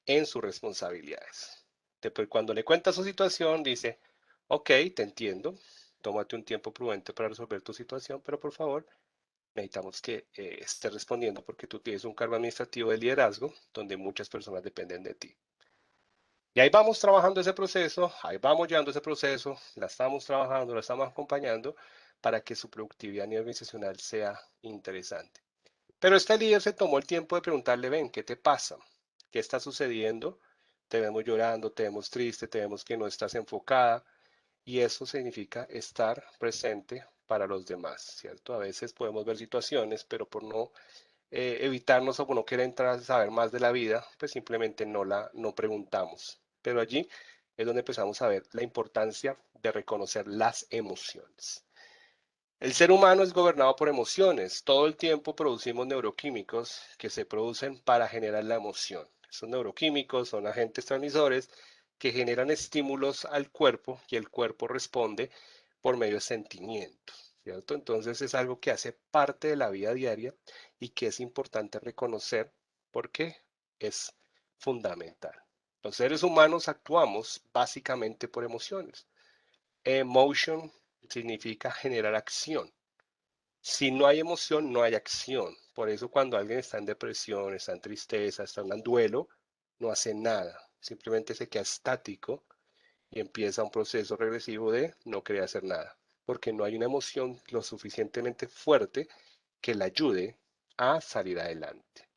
en sus responsabilidades. Después, cuando le cuenta su situación, dice, ok, te entiendo, tómate un tiempo prudente para resolver tu situación, pero por favor, necesitamos que estés respondiendo porque tú tienes un cargo administrativo de liderazgo donde muchas personas dependen de ti. Y ahí vamos trabajando ese proceso, ahí vamos llevando ese proceso, la estamos trabajando, la estamos acompañando para que su productividad a nivel organizacional sea interesante. Pero este líder se tomó el tiempo de preguntarle, ven, ¿qué te pasa? ¿Qué está sucediendo? Te vemos llorando, te vemos triste, te vemos que no estás enfocada y eso significa estar presente para los demás, ¿cierto? A veces podemos ver situaciones, pero por no evitarnos o por no querer entrar a saber más de la vida, pues simplemente no preguntamos. Pero allí es donde empezamos a ver la importancia de reconocer las emociones. El ser humano es gobernado por emociones. Todo el tiempo producimos neuroquímicos que se producen para generar la emoción. Esos neuroquímicos son agentes transmisores que generan estímulos al cuerpo y el cuerpo responde por medio de sentimientos, ¿cierto? Entonces es algo que hace parte de la vida diaria y que es importante reconocer porque es fundamental. Los seres humanos actuamos básicamente por emociones. Emotion significa generar acción. Si no hay emoción, no hay acción. Por eso cuando alguien está en depresión, está en tristeza, está en duelo, no hace nada. Simplemente se queda estático y empieza un proceso regresivo de no querer hacer nada, porque no hay una emoción lo suficientemente fuerte que le ayude a salir adelante.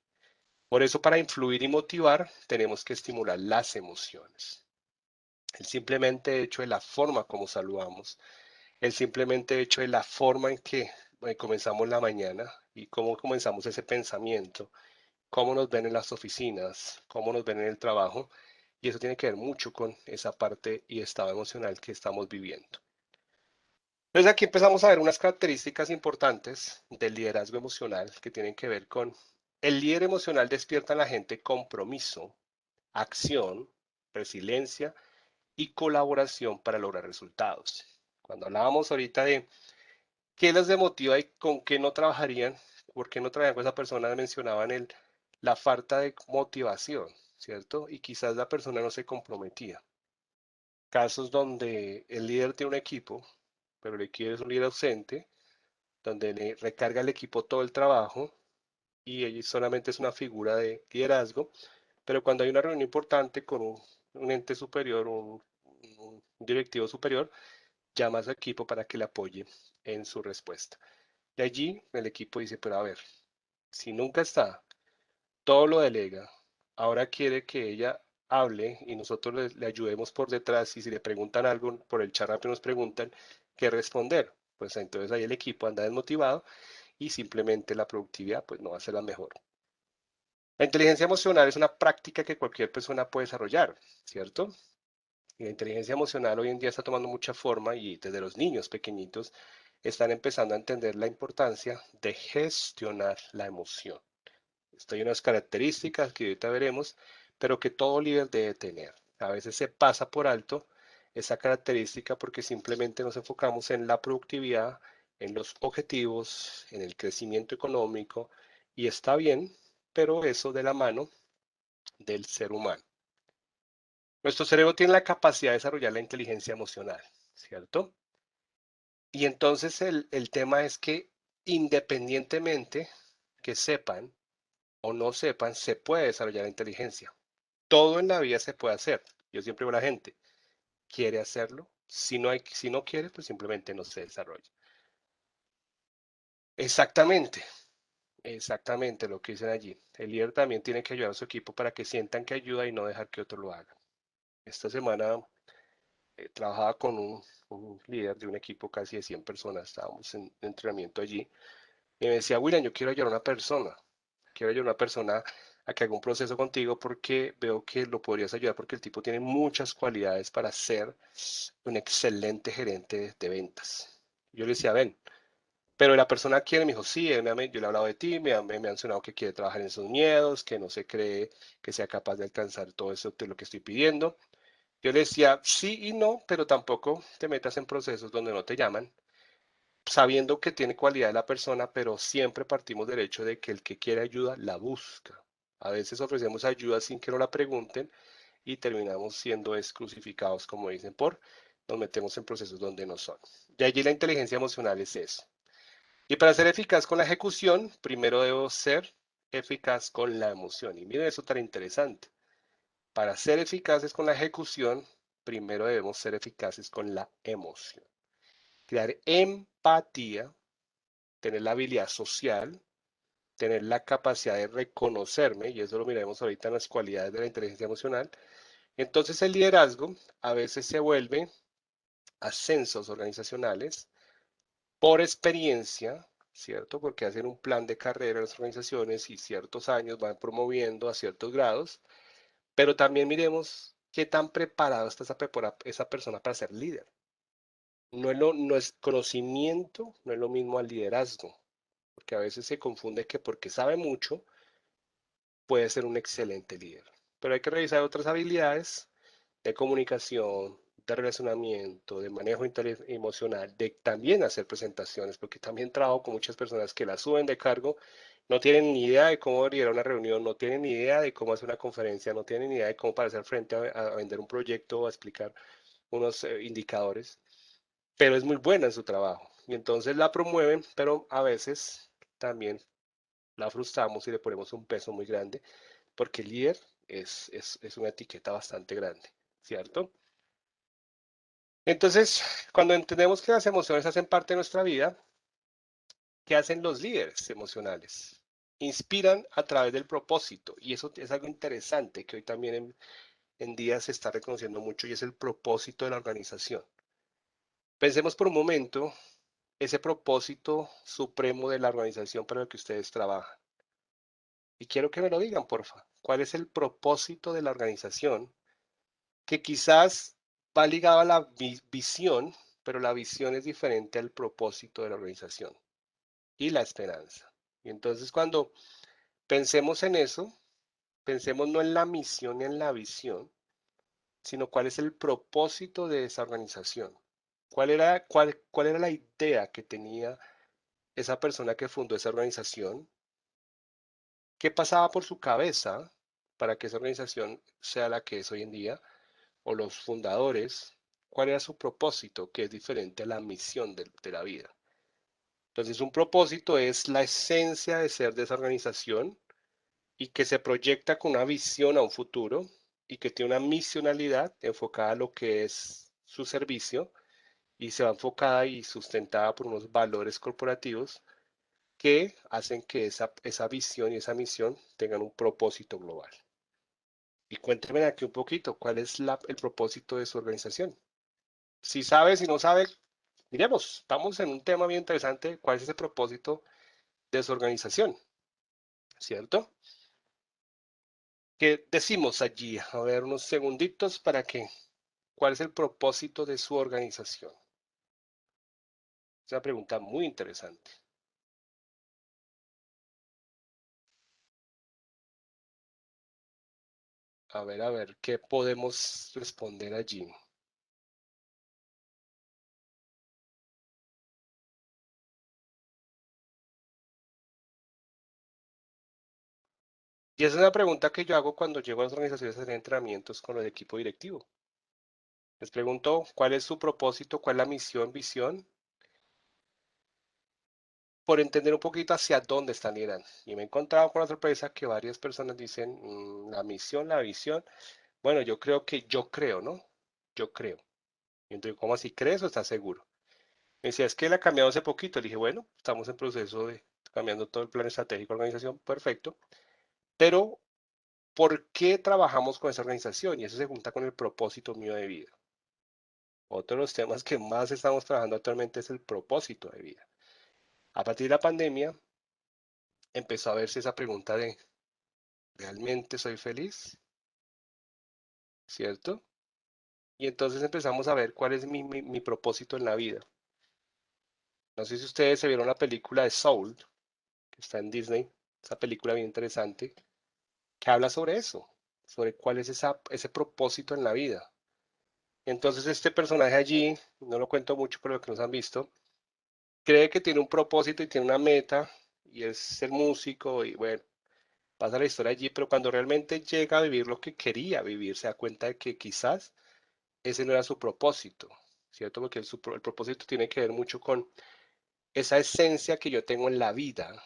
Por eso, para influir y motivar, tenemos que estimular las emociones. El simplemente hecho de la forma como saludamos, el simplemente hecho de la forma en que comenzamos la mañana y cómo comenzamos ese pensamiento, cómo nos ven en las oficinas, cómo nos ven en el trabajo, y eso tiene que ver mucho con esa parte y estado emocional que estamos viviendo. Entonces aquí empezamos a ver unas características importantes del liderazgo emocional que tienen que ver con el líder emocional despierta en la gente compromiso, acción, resiliencia y colaboración para lograr resultados. Cuando hablábamos ahorita de qué les demotiva y con qué no trabajarían, por qué no trabajan con esa persona, mencionaban la falta de motivación, ¿cierto? Y quizás la persona no se comprometía. Casos donde el líder tiene un equipo, pero el equipo es un líder ausente, donde le recarga al equipo todo el trabajo y ella solamente es una figura de liderazgo, pero cuando hay una reunión importante con un ente superior, un directivo superior, llama a su equipo para que le apoye en su respuesta. De allí el equipo dice, pero a ver, si nunca está, todo lo delega, ahora quiere que ella hable y nosotros le ayudemos por detrás y si le preguntan algo por el chat rápido nos preguntan qué responder. Pues entonces ahí el equipo anda desmotivado y simplemente la productividad pues no va a ser la mejor. La inteligencia emocional es una práctica que cualquier persona puede desarrollar, ¿cierto? Y la inteligencia emocional hoy en día está tomando mucha forma y desde los niños pequeñitos están empezando a entender la importancia de gestionar la emoción. Esto hay unas características que ahorita veremos, pero que todo líder debe tener. A veces se pasa por alto esa característica porque simplemente nos enfocamos en la productividad, en los objetivos, en el crecimiento económico, y está bien, pero eso de la mano del ser humano. Nuestro cerebro tiene la capacidad de desarrollar la inteligencia emocional, ¿cierto? Y entonces el tema es que independientemente que sepan o no sepan, se puede desarrollar la inteligencia. Todo en la vida se puede hacer. Yo siempre digo a la gente, ¿quiere hacerlo? Si no quiere, pues simplemente no se desarrolla. Exactamente, exactamente lo que dicen allí. El líder también tiene que ayudar a su equipo para que sientan que ayuda y no dejar que otro lo haga. Esta semana trabajaba con un líder de un equipo casi de 100 personas, estábamos en entrenamiento allí, y me decía, William, yo quiero ayudar a una persona, quiero ayudar a una persona a que haga un proceso contigo porque veo que lo podrías ayudar porque el tipo tiene muchas cualidades para ser un excelente gerente de ventas. Yo le decía, ven, pero la persona quiere, me dijo, sí, yo le he hablado de ti, me ha mencionado que quiere trabajar en sus miedos, que no se cree que sea capaz de alcanzar todo eso de lo que estoy pidiendo. Yo le decía, sí y no, pero tampoco te metas en procesos donde no te llaman, sabiendo que tiene cualidad la persona, pero siempre partimos del hecho de que el que quiere ayuda la busca. A veces ofrecemos ayuda sin que nos la pregunten y terminamos siendo excrucificados, como dicen, por nos metemos en procesos donde no son. De allí la inteligencia emocional es eso. Y para ser eficaz con la ejecución, primero debo ser eficaz con la emoción. Y miren eso tan interesante. Para ser eficaces con la ejecución, primero debemos ser eficaces con la emoción. Crear empatía, tener la habilidad social, tener la capacidad de reconocerme, y eso lo miraremos ahorita en las cualidades de la inteligencia emocional. Entonces el liderazgo a veces se vuelve ascensos organizacionales por experiencia, ¿cierto? Porque hacen un plan de carrera en las organizaciones y ciertos años van promoviendo a ciertos grados, pero también miremos qué tan preparado está esa persona para ser líder. No es conocimiento, no es lo mismo al liderazgo, porque a veces se confunde que porque sabe mucho puede ser un excelente líder. Pero hay que revisar otras habilidades de comunicación, de relacionamiento, de manejo emocional, de también hacer presentaciones, porque también trabajo con muchas personas que la suben de cargo, no tienen ni idea de cómo ir a una reunión, no tienen ni idea de cómo hacer una conferencia, no tienen ni idea de cómo para hacer frente a vender un proyecto o a explicar unos indicadores, pero es muy buena en su trabajo. y entonces la promueven, pero a veces también la frustramos y le ponemos un peso muy grande, porque líder es una etiqueta bastante grande, ¿cierto? Entonces, cuando entendemos que las emociones hacen parte de nuestra vida, ¿qué hacen los líderes emocionales? Inspiran a través del propósito, y eso es algo interesante que hoy también en día se está reconociendo mucho, y es el propósito de la organización. Pensemos por un momento ese propósito supremo de la organización para la que ustedes trabajan. Y quiero que me lo digan, porfa. ¿Cuál es el propósito de la organización? Que quizás va ligado a la visión, pero la visión es diferente al propósito de la organización y la esperanza. Y entonces cuando pensemos en eso, pensemos no en la misión ni en la visión, sino cuál es el propósito de esa organización. ¿Cuál era la idea que tenía esa persona que fundó esa organización? ¿Qué pasaba por su cabeza para que esa organización sea la que es hoy en día? O los fundadores, ¿cuál era su propósito? Que es diferente a la misión de la vida. Entonces, un propósito es la esencia de ser de esa organización y que se proyecta con una visión a un futuro y que tiene una misionalidad enfocada a lo que es su servicio y se va enfocada y sustentada por unos valores corporativos que hacen que esa visión y esa misión tengan un propósito global. Y cuénteme aquí un poquito, ¿cuál es el propósito de su organización? Si sabe, si no sabe, miremos, estamos en un tema bien interesante, ¿cuál es el propósito de su organización? ¿Cierto? ¿Qué decimos allí? A ver, unos segunditos para que, ¿cuál es el propósito de su organización? Es una pregunta muy interesante. A ver, ¿qué podemos responder allí? Y esa es una pregunta que yo hago cuando llego a las organizaciones a hacer entrenamientos con el equipo directivo. Les pregunto cuál es su propósito, cuál es la misión, visión, por entender un poquito hacia dónde están liderando. Y me he encontrado con la sorpresa que varias personas dicen la misión, la visión. Bueno, yo creo, ¿no? Yo creo. Y entonces, ¿cómo así crees o estás seguro? Me decía, es que la cambiado hace poquito. Le dije, bueno, estamos en proceso de cambiando todo el plan estratégico de organización, perfecto. Pero, ¿por qué trabajamos con esa organización? Y eso se junta con el propósito mío de vida. Otro de los temas que más estamos trabajando actualmente es el propósito de vida. A partir de la pandemia, empezó a verse esa pregunta de, ¿realmente soy feliz? ¿Cierto? Y entonces empezamos a ver cuál es mi propósito en la vida. No sé si ustedes se vieron la película de Soul, que está en Disney, esa película bien interesante, que habla sobre eso, sobre cuál es ese propósito en la vida. Entonces este personaje allí, no lo cuento mucho por lo que nos han visto, cree que tiene un propósito y tiene una meta, y es ser músico, y bueno, pasa la historia allí, pero cuando realmente llega a vivir lo que quería vivir, se da cuenta de que quizás ese no era su propósito, ¿cierto? Porque el propósito tiene que ver mucho con esa esencia que yo tengo en la vida.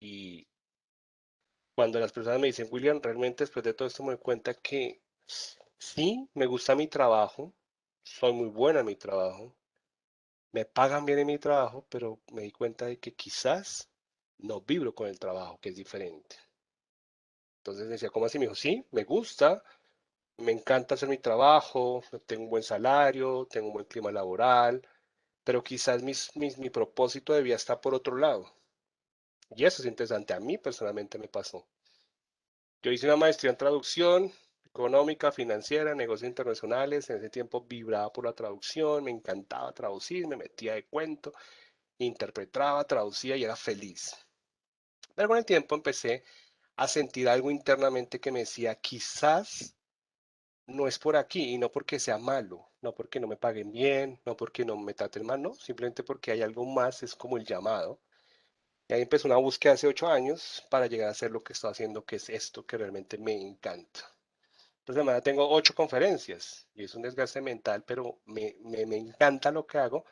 Y cuando las personas me dicen, William, realmente después de todo esto me doy cuenta que sí, me gusta mi trabajo, soy muy buena en mi trabajo, me pagan bien en mi trabajo, pero me di cuenta de que quizás no vibro con el trabajo, que es diferente. Entonces decía, ¿cómo así? Me dijo, sí, me gusta, me encanta hacer mi trabajo, tengo un buen salario, tengo un buen clima laboral, pero quizás mi propósito de vida está por otro lado. Y eso es interesante, a mí personalmente me pasó. Yo hice una maestría en traducción económica, financiera, negocios internacionales. En ese tiempo vibraba por la traducción, me encantaba traducir, me metía de cuento, interpretaba, traducía y era feliz. Pero con el tiempo empecé a sentir algo internamente que me decía, quizás no es por aquí y no porque sea malo, no porque no me paguen bien, no porque no me traten mal, no, simplemente porque hay algo más, es como el llamado. Y ahí empezó una búsqueda hace 8 años para llegar a hacer lo que estoy haciendo, que es esto que realmente me encanta. Esta semana tengo 8 conferencias y es un desgaste mental, pero me encanta lo que hago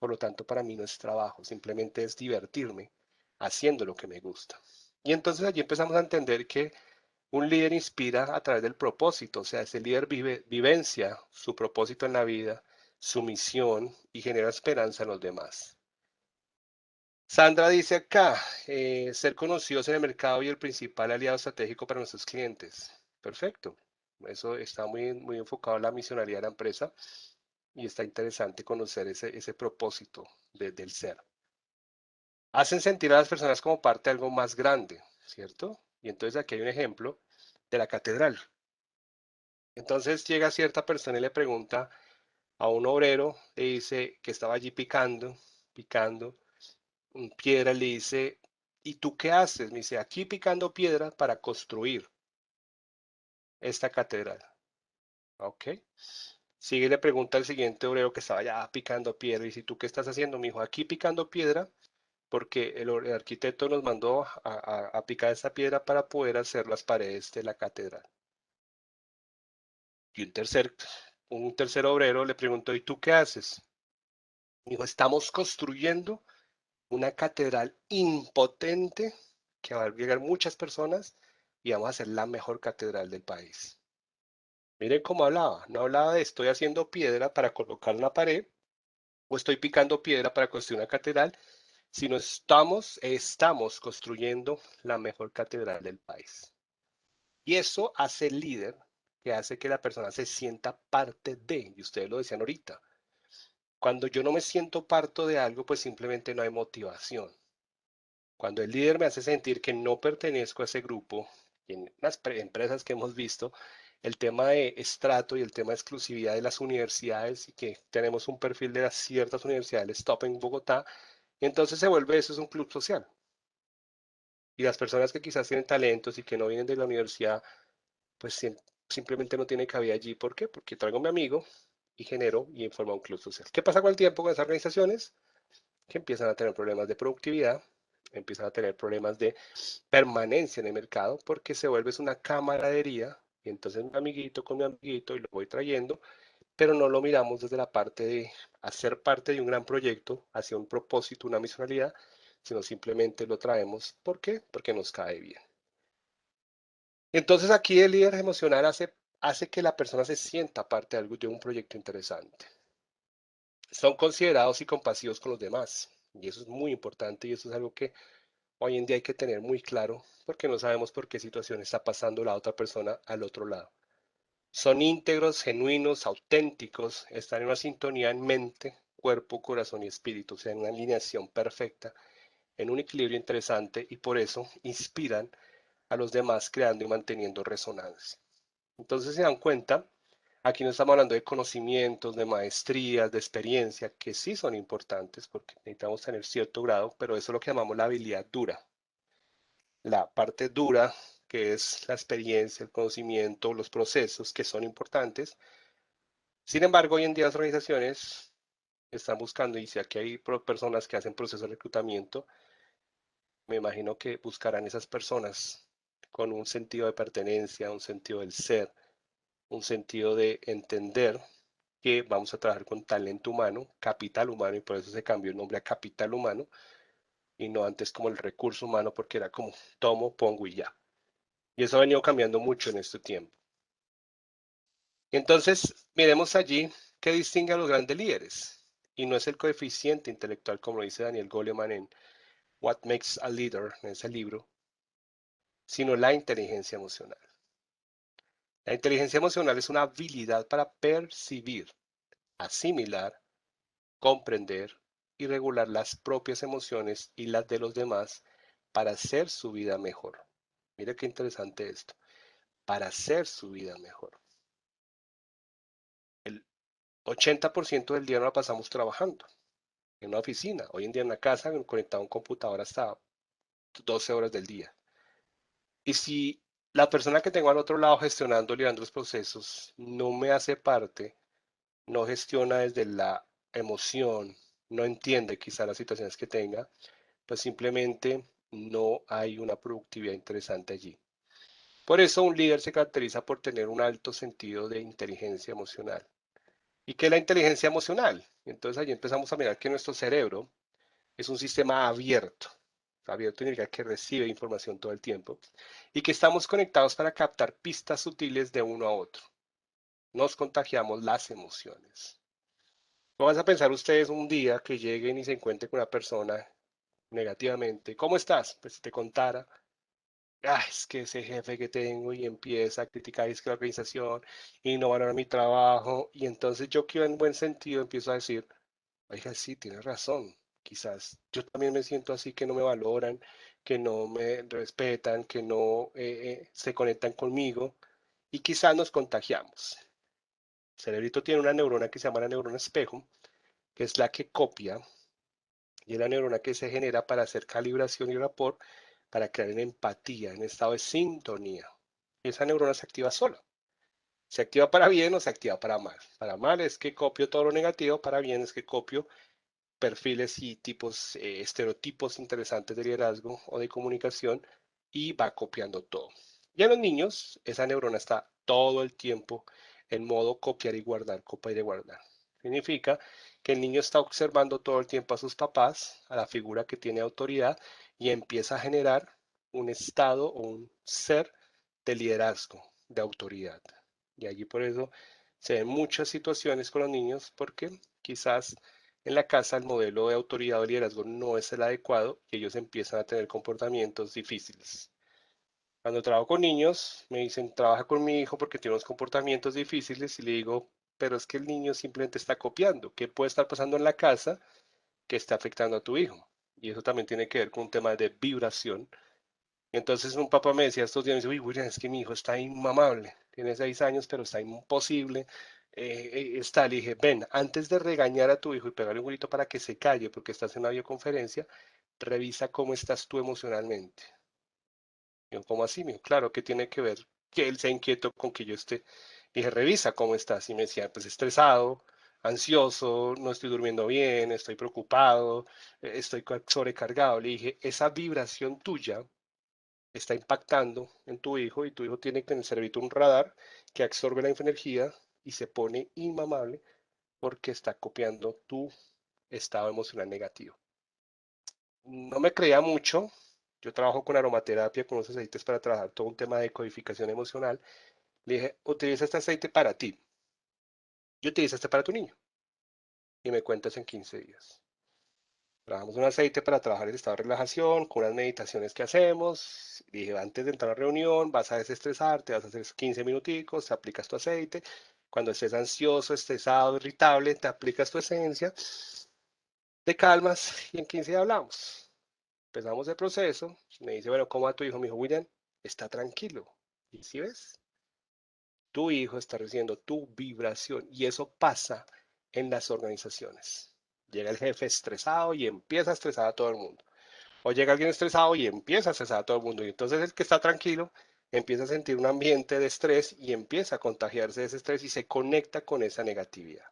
Por lo tanto, para mí no es trabajo, simplemente es divertirme haciendo lo que me gusta. Y entonces allí empezamos a entender que un líder inspira a través del propósito, o sea, ese líder vivencia su propósito en la vida, su misión y genera esperanza en los demás. Sandra dice acá, ser conocidos en el mercado y el principal aliado estratégico para nuestros clientes. Perfecto. Eso está muy enfocado en la misionalidad de la empresa y está interesante conocer ese propósito del ser. Hacen sentir a las personas como parte de algo más grande, ¿cierto? Y entonces aquí hay un ejemplo de la catedral. Entonces llega cierta persona y le pregunta a un obrero, le dice que estaba allí picando piedra, le dice, ¿y tú qué haces? Me dice, aquí picando piedra para construir esta catedral. Ok. Sigue y le pregunta al siguiente obrero que estaba ya picando piedra, y dice, ¿tú qué estás haciendo? Me dijo, aquí picando piedra porque el arquitecto nos mandó a picar esta piedra para poder hacer las paredes de la catedral. Y un tercer obrero le preguntó, ¿y tú qué haces? Me dijo, estamos construyendo una catedral impotente que va a llegar muchas personas y vamos a hacer la mejor catedral del país. Miren cómo hablaba, no hablaba de estoy haciendo piedra para colocar una pared o estoy picando piedra para construir una catedral, sino estamos construyendo la mejor catedral del país. Y eso hace el líder, que hace que la persona se sienta parte de, y ustedes lo decían ahorita, cuando yo no me siento parte de algo, pues simplemente no hay motivación. Cuando el líder me hace sentir que no pertenezco a ese grupo, y en las empresas que hemos visto, el tema de estrato y el tema de exclusividad de las universidades y que tenemos un perfil de las ciertas universidades, el Stop en Bogotá, entonces se vuelve eso es un club social. Y las personas que quizás tienen talentos y que no vienen de la universidad, pues simplemente no tienen cabida allí. ¿Por qué? Porque traigo a mi amigo y genero y forma un club social. ¿Qué pasa con el tiempo con esas organizaciones? Que empiezan a tener problemas de productividad, empiezan a tener problemas de permanencia en el mercado porque se vuelve una camaradería y entonces mi amiguito con mi amiguito y lo voy trayendo, pero no lo miramos desde la parte de hacer parte de un gran proyecto hacia un propósito, una misionalidad, sino simplemente lo traemos. ¿Por qué? Porque nos cae bien. Entonces aquí el líder emocional hace que la persona se sienta parte de algo, de un proyecto interesante. Son considerados y compasivos con los demás. Y eso es muy importante y eso es algo que hoy en día hay que tener muy claro porque no sabemos por qué situación está pasando la otra persona al otro lado. Son íntegros, genuinos, auténticos, están en una sintonía en mente, cuerpo, corazón y espíritu, o sea, en una alineación perfecta, en un equilibrio interesante y por eso inspiran a los demás creando y manteniendo resonancia. Entonces se dan cuenta, aquí no estamos hablando de conocimientos, de maestrías, de experiencia, que sí son importantes porque necesitamos tener cierto grado, pero eso es lo que llamamos la habilidad dura. La parte dura, que es la experiencia, el conocimiento, los procesos, que son importantes. Sin embargo, hoy en día las organizaciones están buscando, y si aquí hay personas que hacen procesos de reclutamiento, me imagino que buscarán esas personas con un sentido de pertenencia, un sentido del ser, un sentido de entender que vamos a trabajar con talento humano, capital humano, y por eso se cambió el nombre a capital humano, y no antes como el recurso humano, porque era como tomo, pongo y ya. Y eso ha venido cambiando mucho en este tiempo. Entonces, miremos allí qué distingue a los grandes líderes. Y no es el coeficiente intelectual, como lo dice Daniel Goleman en What Makes a Leader, en ese libro, sino la inteligencia emocional. La inteligencia emocional es una habilidad para percibir, asimilar, comprender y regular las propias emociones y las de los demás para hacer su vida mejor. Mire qué interesante esto. Para hacer su vida mejor. El 80% del día no la pasamos trabajando en una oficina. Hoy en día en la casa, conectado a un computador hasta 12 horas del día. Y si la persona que tengo al otro lado gestionando, liderando los procesos, no me hace parte, no gestiona desde la emoción, no entiende quizá las situaciones que tenga, pues simplemente no hay una productividad interesante allí. Por eso un líder se caracteriza por tener un alto sentido de inteligencia emocional. y que es la inteligencia emocional. Entonces allí empezamos a mirar que nuestro cerebro es un sistema abierto. Abierto significa que recibe información todo el tiempo y que estamos conectados para captar pistas sutiles de uno a otro. Nos contagiamos las emociones. ¿No vas a pensar ustedes un día que lleguen y se encuentren con una persona negativamente? ¿Cómo estás? Pues si te contara, es que ese jefe que tengo y empieza a criticar es que la organización y no valora mi trabajo y entonces yo que en buen sentido empiezo a decir, oiga, sí, tienes razón. Quizás yo también me siento así, que no me valoran, que no me respetan, que no se conectan conmigo y quizás nos contagiamos. El cerebrito tiene una neurona que se llama la neurona espejo, que es la que copia y es la neurona que se genera para hacer calibración y rapport, para crear en empatía, en estado de sintonía. Y esa neurona se activa sola. Se activa para bien o se activa para mal. Para mal es que copio todo lo negativo, para bien es que copio perfiles y tipos, estereotipos interesantes de liderazgo o de comunicación y va copiando todo. Y en los niños, esa neurona está todo el tiempo en modo copiar y guardar, copiar y guardar. Significa que el niño está observando todo el tiempo a sus papás, a la figura que tiene autoridad y empieza a generar un estado o un ser de liderazgo, de autoridad. Y allí por eso se ven muchas situaciones con los niños porque quizás en la casa el modelo de autoridad o liderazgo no es el adecuado y ellos empiezan a tener comportamientos difíciles. Cuando trabajo con niños, me dicen, trabaja con mi hijo porque tiene unos comportamientos difíciles y le digo, pero es que el niño simplemente está copiando. ¿Qué puede estar pasando en la casa que está afectando a tu hijo? Y eso también tiene que ver con un tema de vibración. Entonces un papá me decía estos días, me dice, uy, William, es que mi hijo está inmamable, tiene 6 años, pero está imposible. Le dije, ven, antes de regañar a tu hijo y pegarle un grito para que se calle porque estás en una videoconferencia, revisa cómo estás tú emocionalmente. Yo, ¿cómo así? Me dijo, claro, ¿qué tiene que ver que él sea inquieto con que yo esté? Dije, revisa cómo estás. Y me decía, pues estresado, ansioso, no estoy durmiendo bien, estoy preocupado, estoy sobrecargado. Le dije, esa vibración tuya está impactando en tu hijo y tu hijo tiene en el cerebrito un radar que absorbe la energía y se pone inmamable porque está copiando tu estado emocional negativo. No me creía mucho. Yo trabajo con aromaterapia, con unos aceites para trabajar todo un tema de codificación emocional. Le dije, utiliza este aceite para ti y utiliza este para tu niño. Y me cuentas en 15 días. Trabajamos un aceite para trabajar el estado de relajación, con unas meditaciones que hacemos. Dije, antes de entrar a la reunión, vas a desestresarte, vas a hacer 15 minuticos, te aplicas tu aceite. Cuando estés ansioso, estresado, irritable, te aplicas tu esencia, te calmas y en 15 días hablamos. Empezamos el proceso. Me dice, bueno, ¿cómo va tu hijo? Me dijo, William, está tranquilo. ¿Y si ves? Tu hijo está recibiendo tu vibración y eso pasa en las organizaciones. Llega el jefe estresado y empieza a estresar a todo el mundo. O llega alguien estresado y empieza a estresar a todo el mundo. Y entonces el que está tranquilo empieza a sentir un ambiente de estrés y empieza a contagiarse de ese estrés y se conecta con esa negatividad.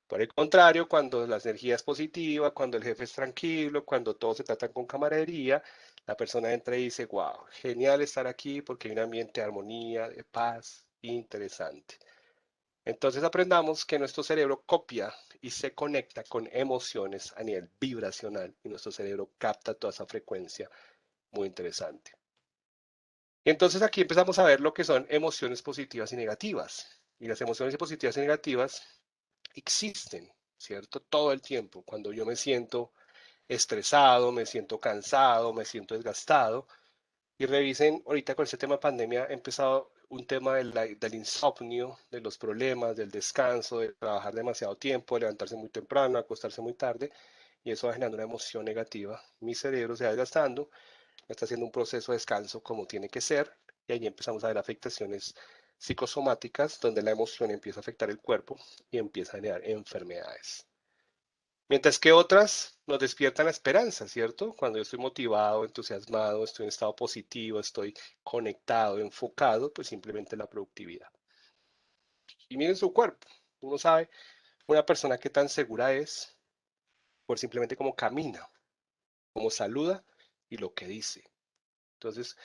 Por el contrario, cuando la energía es positiva, cuando el jefe es tranquilo, cuando todos se tratan con camaradería, la persona entra y dice, wow, genial estar aquí porque hay un ambiente de armonía, de paz, interesante. Entonces aprendamos que nuestro cerebro copia y se conecta con emociones a nivel vibracional y nuestro cerebro capta toda esa frecuencia muy interesante. Y entonces aquí empezamos a ver lo que son emociones positivas y negativas. Y las emociones positivas y negativas existen, ¿cierto? Todo el tiempo. Cuando yo me siento estresado, me siento cansado, me siento desgastado, y revisen, ahorita con este tema de pandemia ha empezado un tema del insomnio, de los problemas, del descanso, de trabajar demasiado tiempo, levantarse muy temprano, acostarse muy tarde, y eso va generando una emoción negativa. Mi cerebro se va desgastando, está haciendo un proceso de descanso como tiene que ser, y ahí empezamos a ver afectaciones psicosomáticas, donde la emoción empieza a afectar el cuerpo y empieza a generar enfermedades. Mientras que otras nos despiertan la esperanza, ¿cierto? Cuando yo estoy motivado, entusiasmado, estoy en estado positivo, estoy conectado, enfocado, pues simplemente la productividad. Y miren su cuerpo. Uno sabe una persona que tan segura es por simplemente cómo camina, cómo saluda y lo que dice. Entonces,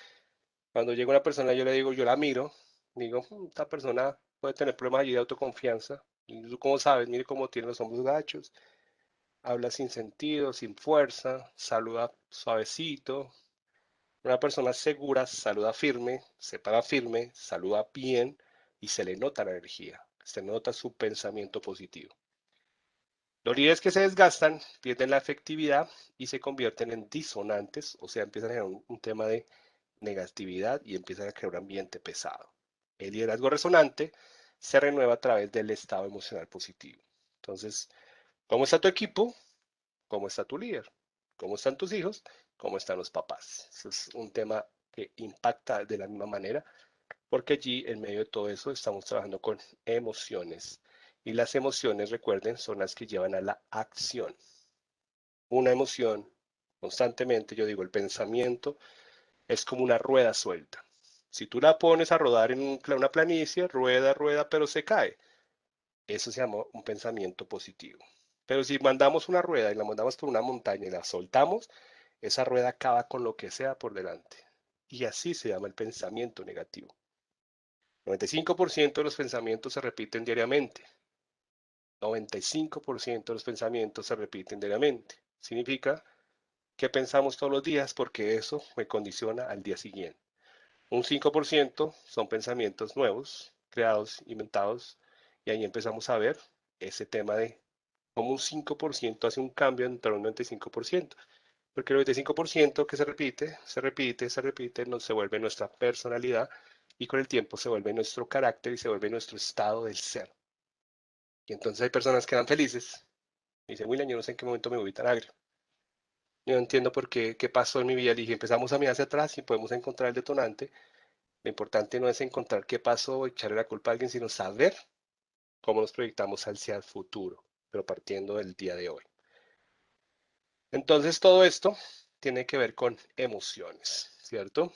cuando llega una persona, yo le digo, yo la miro, digo, esta persona puede tener problemas allí de autoconfianza. Y tú, ¿cómo sabes? Mire cómo tiene los hombros gachos, habla sin sentido, sin fuerza, saluda suavecito. Una persona segura saluda firme, se para firme, saluda bien y se le nota la energía, se nota su pensamiento positivo. Los líderes que se desgastan pierden la efectividad y se convierten en disonantes, o sea, empiezan a generar un tema de negatividad y empiezan a crear un ambiente pesado. El liderazgo resonante se renueva a través del estado emocional positivo. Entonces, ¿cómo está tu equipo? ¿Cómo está tu líder? ¿Cómo están tus hijos? ¿Cómo están los papás? Eso es un tema que impacta de la misma manera, porque allí, en medio de todo eso, estamos trabajando con emociones. Y las emociones, recuerden, son las que llevan a la acción. Una emoción, constantemente, yo digo, el pensamiento es como una rueda suelta. Si tú la pones a rodar en una planicie, rueda, rueda, pero se cae. Eso se llama un pensamiento positivo. Pero si mandamos una rueda y la mandamos por una montaña y la soltamos, esa rueda acaba con lo que sea por delante. Y así se llama el pensamiento negativo. 95% de los pensamientos se repiten diariamente. 95% de los pensamientos se repiten diariamente. Significa que pensamos todos los días porque eso me condiciona al día siguiente. Un 5% son pensamientos nuevos, creados, inventados, y ahí empezamos a ver ese tema de cómo un 5% hace un cambio entre un 95%, porque el 95% que se repite, se repite, se repite, nos se vuelve nuestra personalidad y con el tiempo se vuelve nuestro carácter y se vuelve nuestro estado del ser. Y entonces hay personas que eran felices. Y dicen, William, yo no sé en qué momento me voy tan agrio. Yo no entiendo por qué, qué pasó en mi vida. Le dije, empezamos a mirar hacia atrás y podemos encontrar el detonante. Lo importante no es encontrar qué pasó o echarle la culpa a alguien, sino saber cómo nos proyectamos hacia el futuro, pero partiendo del día de hoy. Entonces, todo esto tiene que ver con emociones, ¿cierto?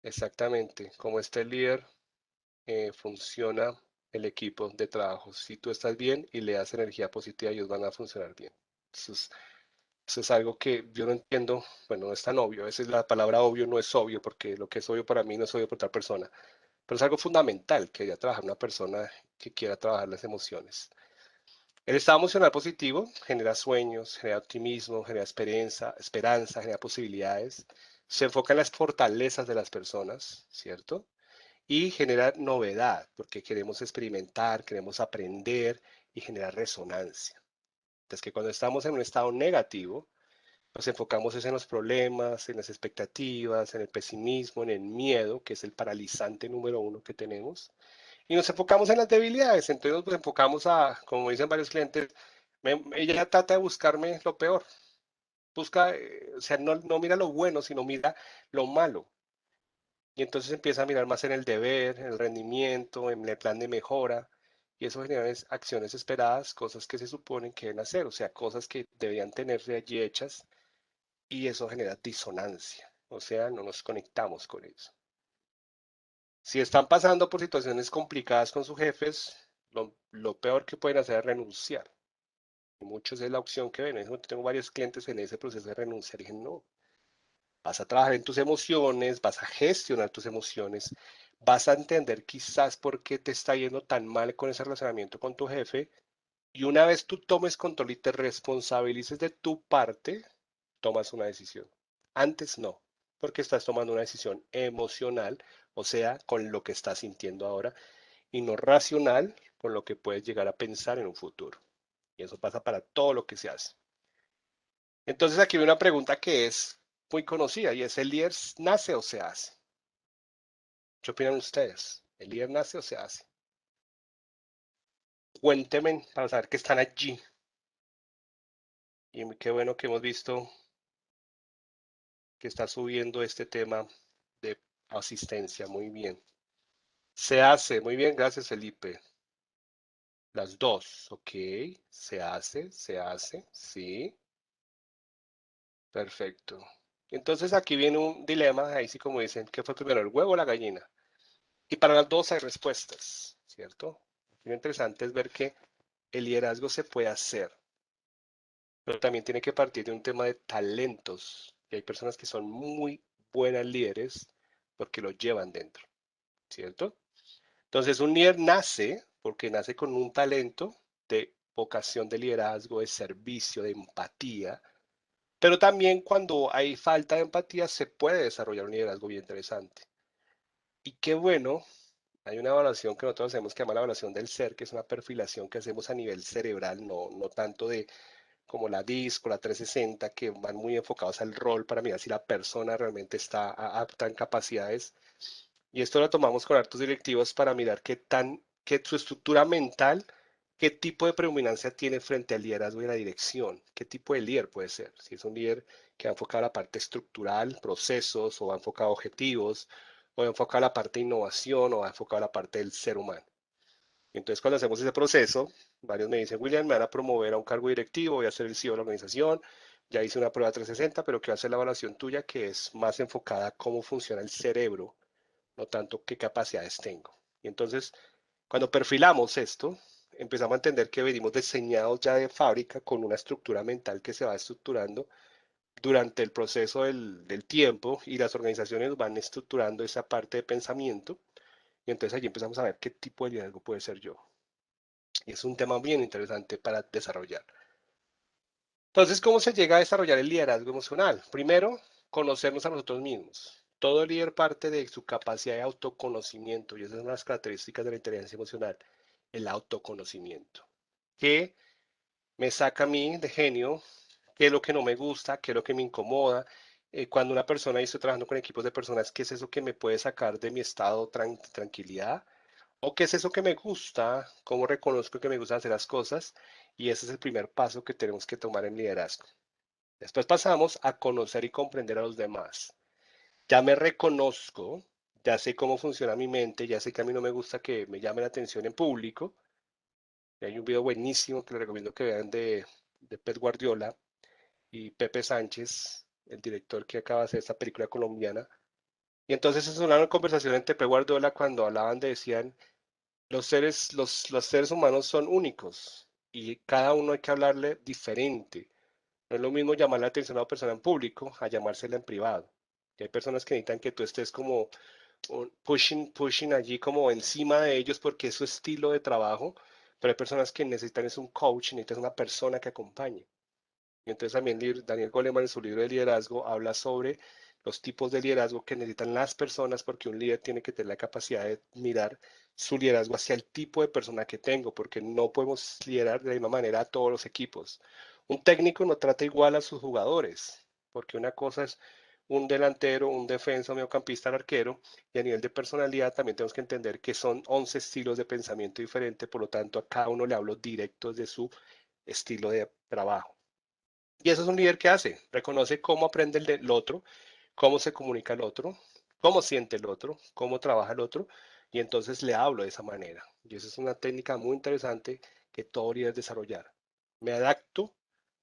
Exactamente. Como está el líder, funciona el equipo de trabajo. Si tú estás bien y le das energía positiva, ellos van a funcionar bien. Eso es, eso es algo que yo no entiendo. Bueno, no es tan obvio. A veces la palabra obvio no es obvio porque lo que es obvio para mí no es obvio para otra persona. Pero es algo fundamental que haya trabajar una persona que quiera trabajar las emociones. El estado emocional positivo genera sueños, genera optimismo, genera esperanza, genera posibilidades. Se enfoca en las fortalezas de las personas, ¿cierto? Y genera novedad, porque queremos experimentar, queremos aprender y generar resonancia. Entonces, que cuando estamos en un estado negativo, nos enfocamos en los problemas, en las expectativas, en el pesimismo, en el miedo, que es el paralizante número uno que tenemos, y nos enfocamos en las debilidades. Entonces nos enfocamos a, como dicen varios clientes, ella trata de buscarme lo peor. Busca, o sea, no mira lo bueno, sino mira lo malo. Y entonces empieza a mirar más en el deber, en el rendimiento, en el plan de mejora. Y eso genera acciones esperadas, cosas que se suponen que deben hacer, o sea, cosas que deberían tenerse allí hechas. Y eso genera disonancia. O sea, no nos conectamos con eso. Si están pasando por situaciones complicadas con sus jefes, lo peor que pueden hacer es renunciar. Y muchos es la opción que ven. Tengo varios clientes en ese proceso de renunciar y dije, no, vas a trabajar en tus emociones, vas a gestionar tus emociones, vas a entender quizás por qué te está yendo tan mal con ese relacionamiento con tu jefe. Y una vez tú tomes control y te responsabilices de tu parte, tomas una decisión. Antes no, porque estás tomando una decisión emocional, o sea, con lo que estás sintiendo ahora, y no racional, con lo que puedes llegar a pensar en un futuro. Y eso pasa para todo lo que se hace. Entonces aquí hay una pregunta que es muy conocida y es, ¿el líder nace o se hace? ¿Qué opinan ustedes? ¿El líder nace o se hace? Cuéntenme para saber que están allí. Y qué bueno que hemos visto que está subiendo este tema de asistencia. Muy bien. Se hace. Muy bien, gracias Felipe. Las dos. Ok. Se hace. Sí. Perfecto. Entonces aquí viene un dilema, ahí sí como dicen, ¿qué fue primero, el huevo o la gallina? Y para las dos hay respuestas, ¿cierto? Lo interesante es ver que el liderazgo se puede hacer, pero también tiene que partir de un tema de talentos. Y hay personas que son muy buenas líderes, porque lo llevan dentro, ¿cierto? Entonces un líder nace porque nace con un talento de vocación de liderazgo, de servicio, de empatía, pero también cuando hay falta de empatía se puede desarrollar un liderazgo bien interesante. Y qué bueno, hay una evaluación que nosotros hacemos que se llama la evaluación del ser, que es una perfilación que hacemos a nivel cerebral, no tanto de como la DISC o la 360, que van muy enfocados al rol para mirar si la persona realmente está apta en capacidades. Y esto lo tomamos con hartos directivos para mirar qué su estructura mental, qué tipo de predominancia tiene frente al liderazgo y la dirección, qué tipo de líder puede ser. Si es un líder que va enfocado a la parte estructural, procesos, o va enfocado a objetivos, o va enfocado a la parte de innovación, o va enfocado a la parte del ser humano. Entonces, cuando hacemos ese proceso, varios me dicen, William, me van a promover a un cargo directivo, voy a ser el CEO de la organización, ya hice una prueba 360, pero quiero hacer la evaluación tuya que es más enfocada a cómo funciona el cerebro, no tanto qué capacidades tengo. Y entonces, cuando perfilamos esto, empezamos a entender que venimos diseñados ya de fábrica con una estructura mental que se va estructurando durante el proceso del tiempo y las organizaciones van estructurando esa parte de pensamiento. Y entonces allí empezamos a ver qué tipo de liderazgo puede ser yo. Y es un tema bien interesante para desarrollar. Entonces, ¿cómo se llega a desarrollar el liderazgo emocional? Primero, conocernos a nosotros mismos. Todo líder parte de su capacidad de autoconocimiento y esas son las características de la inteligencia emocional, el autoconocimiento. ¿Qué me saca a mí de genio? ¿Qué es lo que no me gusta? ¿Qué es lo que me incomoda? Cuando una persona, y estoy trabajando con equipos de personas, ¿qué es eso que me puede sacar de mi estado de tranquilidad? ¿O qué es eso que me gusta? ¿Cómo reconozco que me gusta hacer las cosas? Y ese es el primer paso que tenemos que tomar en liderazgo. Después pasamos a conocer y comprender a los demás. Ya me reconozco, ya sé cómo funciona mi mente, ya sé que a mí no me gusta que me llame la atención en público. Y hay un video buenísimo que les recomiendo que vean de Pep Guardiola y Pepe Sánchez, el director que acaba de hacer esta película colombiana. Y entonces es una conversación entre Pep Guardiola cuando hablaban de, decían, los seres humanos son únicos y cada uno hay que hablarle diferente. No es lo mismo llamar la atención a una persona en público a llamársela en privado. Y hay personas que necesitan que tú estés como pushing allí como encima de ellos porque es su estilo de trabajo, pero hay personas que necesitan es un coach, necesitan una persona que acompañe. Y entonces también Daniel Goleman en su libro de liderazgo habla sobre los tipos de liderazgo que necesitan las personas porque un líder tiene que tener la capacidad de mirar su liderazgo hacia el tipo de persona que tengo, porque no podemos liderar de la misma manera a todos los equipos. Un técnico no trata igual a sus jugadores, porque una cosa es un delantero, un defensa, un mediocampista, el arquero, y a nivel de personalidad también tenemos que entender que son 11 estilos de pensamiento diferentes, por lo tanto a cada uno le hablo directo de su estilo de trabajo. Y eso es un líder que hace, reconoce cómo aprende el otro, cómo se comunica el otro, cómo siente el otro, cómo trabaja el otro, y entonces le hablo de esa manera. Y esa es una técnica muy interesante que todo líder desarrollar. Me adapto,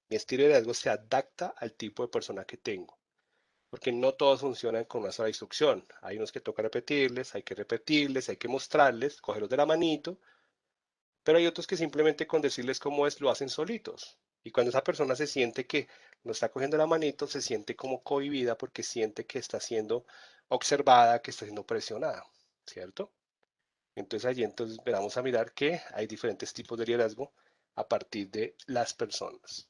mi estilo de liderazgo se adapta al tipo de persona que tengo, porque no todos funcionan con una sola instrucción. Hay unos que toca repetirles, hay que mostrarles, cogerlos de la manito, pero hay otros que simplemente con decirles cómo es, lo hacen solitos. Y cuando esa persona se siente que no está cogiendo la manito, se siente como cohibida porque siente que está siendo observada, que está siendo presionada, ¿cierto? Entonces allí entonces vamos a mirar que hay diferentes tipos de liderazgo a partir de las personas.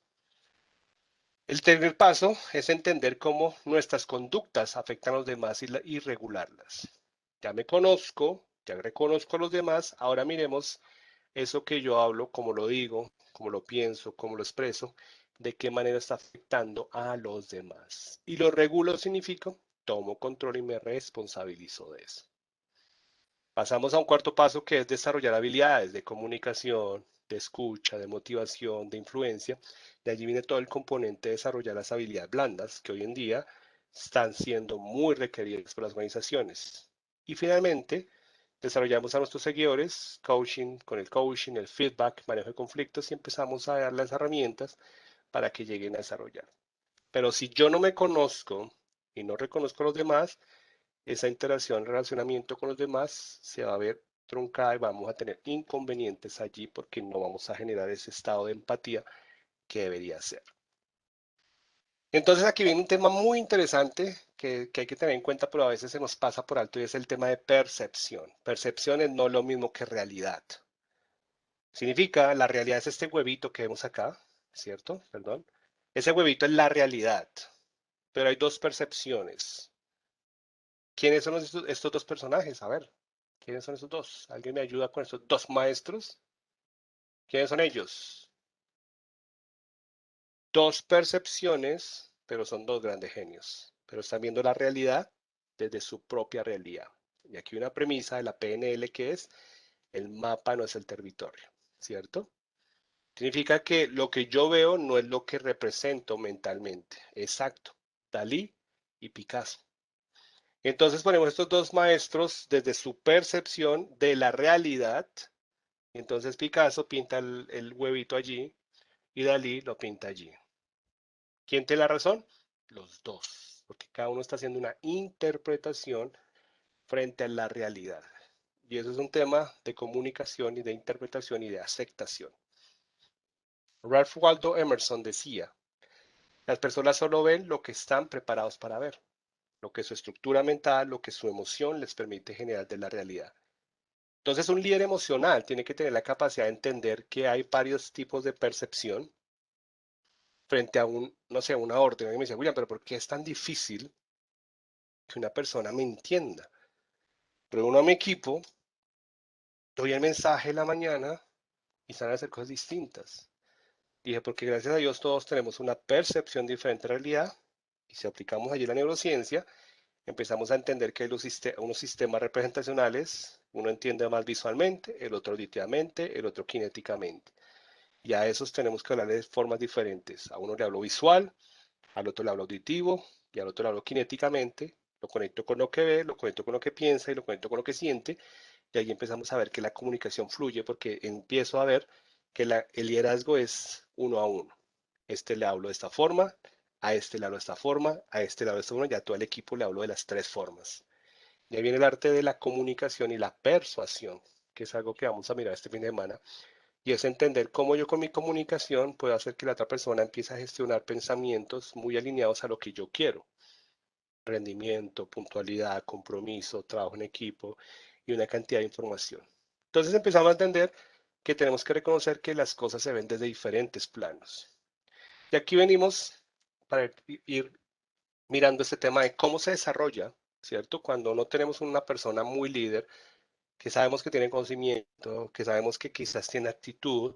El tercer paso es entender cómo nuestras conductas afectan a los demás y regularlas. Ya me conozco, ya reconozco a los demás, ahora miremos eso que yo hablo, como lo digo, como lo pienso, como lo expreso, de qué manera está afectando a los demás. Y lo regulo significa, tomo control y me responsabilizo de eso. Pasamos a un cuarto paso que es desarrollar habilidades de comunicación, de escucha, de motivación, de influencia. De allí viene todo el componente de desarrollar las habilidades blandas que hoy en día están siendo muy requeridas por las organizaciones. Y finalmente, desarrollamos a nuestros seguidores, coaching, con el coaching, el feedback, manejo de conflictos y empezamos a dar las herramientas para que lleguen a desarrollar. Pero si yo no me conozco y no reconozco a los demás, esa interacción, relacionamiento con los demás se va a ver truncada y vamos a tener inconvenientes allí porque no vamos a generar ese estado de empatía que debería ser. Entonces aquí viene un tema muy interesante que hay que tener en cuenta, pero a veces se nos pasa por alto y es el tema de percepción. Percepción es no lo mismo que realidad. Significa, la realidad es este huevito que vemos acá, ¿cierto? Perdón. Ese huevito es la realidad, pero hay dos percepciones. ¿Quiénes son estos dos personajes? A ver, ¿quiénes son esos dos? ¿Alguien me ayuda con estos dos maestros? ¿Quiénes son ellos? Dos percepciones, pero son dos grandes genios. Pero están viendo la realidad desde su propia realidad. Y aquí una premisa de la PNL que es, el mapa no es el territorio, ¿cierto? Significa que lo que yo veo no es lo que represento mentalmente. Exacto. Dalí y Picasso. Entonces ponemos estos dos maestros desde su percepción de la realidad. Entonces Picasso pinta el huevito allí y Dalí lo pinta allí. ¿Quién tiene la razón? Los dos, porque cada uno está haciendo una interpretación frente a la realidad. Y eso es un tema de comunicación y de interpretación y de aceptación. Ralph Waldo Emerson decía, las personas solo ven lo que están preparados para ver, lo que su estructura mental, lo que su emoción les permite generar de la realidad. Entonces, un líder emocional tiene que tener la capacidad de entender que hay varios tipos de percepción frente a no sé, una orden. Y me dice, William, pero ¿por qué es tan difícil que una persona me entienda? Reúno a mi equipo, doy el mensaje en la mañana y salen a hacer cosas distintas. Dije, porque gracias a Dios todos tenemos una percepción diferente de realidad y si aplicamos allí la neurociencia, empezamos a entender que hay unos sistemas representacionales, uno entiende más visualmente, el otro auditivamente, el otro kinéticamente. Y a esos tenemos que hablar de formas diferentes. A uno le hablo visual, al otro le hablo auditivo y al otro le hablo kinéticamente. Lo conecto con lo que ve, lo conecto con lo que piensa y lo conecto con lo que siente. Y ahí empezamos a ver que la comunicación fluye porque empiezo a ver que el liderazgo es uno a uno. Este le hablo de esta forma, a este le hablo de esta forma, a este le hablo de esta forma, y a todo el equipo le hablo de las tres formas. Y ahí viene el arte de la comunicación y la persuasión, que es algo que vamos a mirar este fin de semana. Y es entender cómo yo con mi comunicación puedo hacer que la otra persona empiece a gestionar pensamientos muy alineados a lo que yo quiero. Rendimiento, puntualidad, compromiso, trabajo en equipo y una cantidad de información. Entonces empezamos a entender que tenemos que reconocer que las cosas se ven desde diferentes planos. Y aquí venimos para ir mirando este tema de cómo se desarrolla, ¿cierto? Cuando no tenemos una persona muy líder, que sabemos que tiene conocimiento, que sabemos que quizás tiene actitud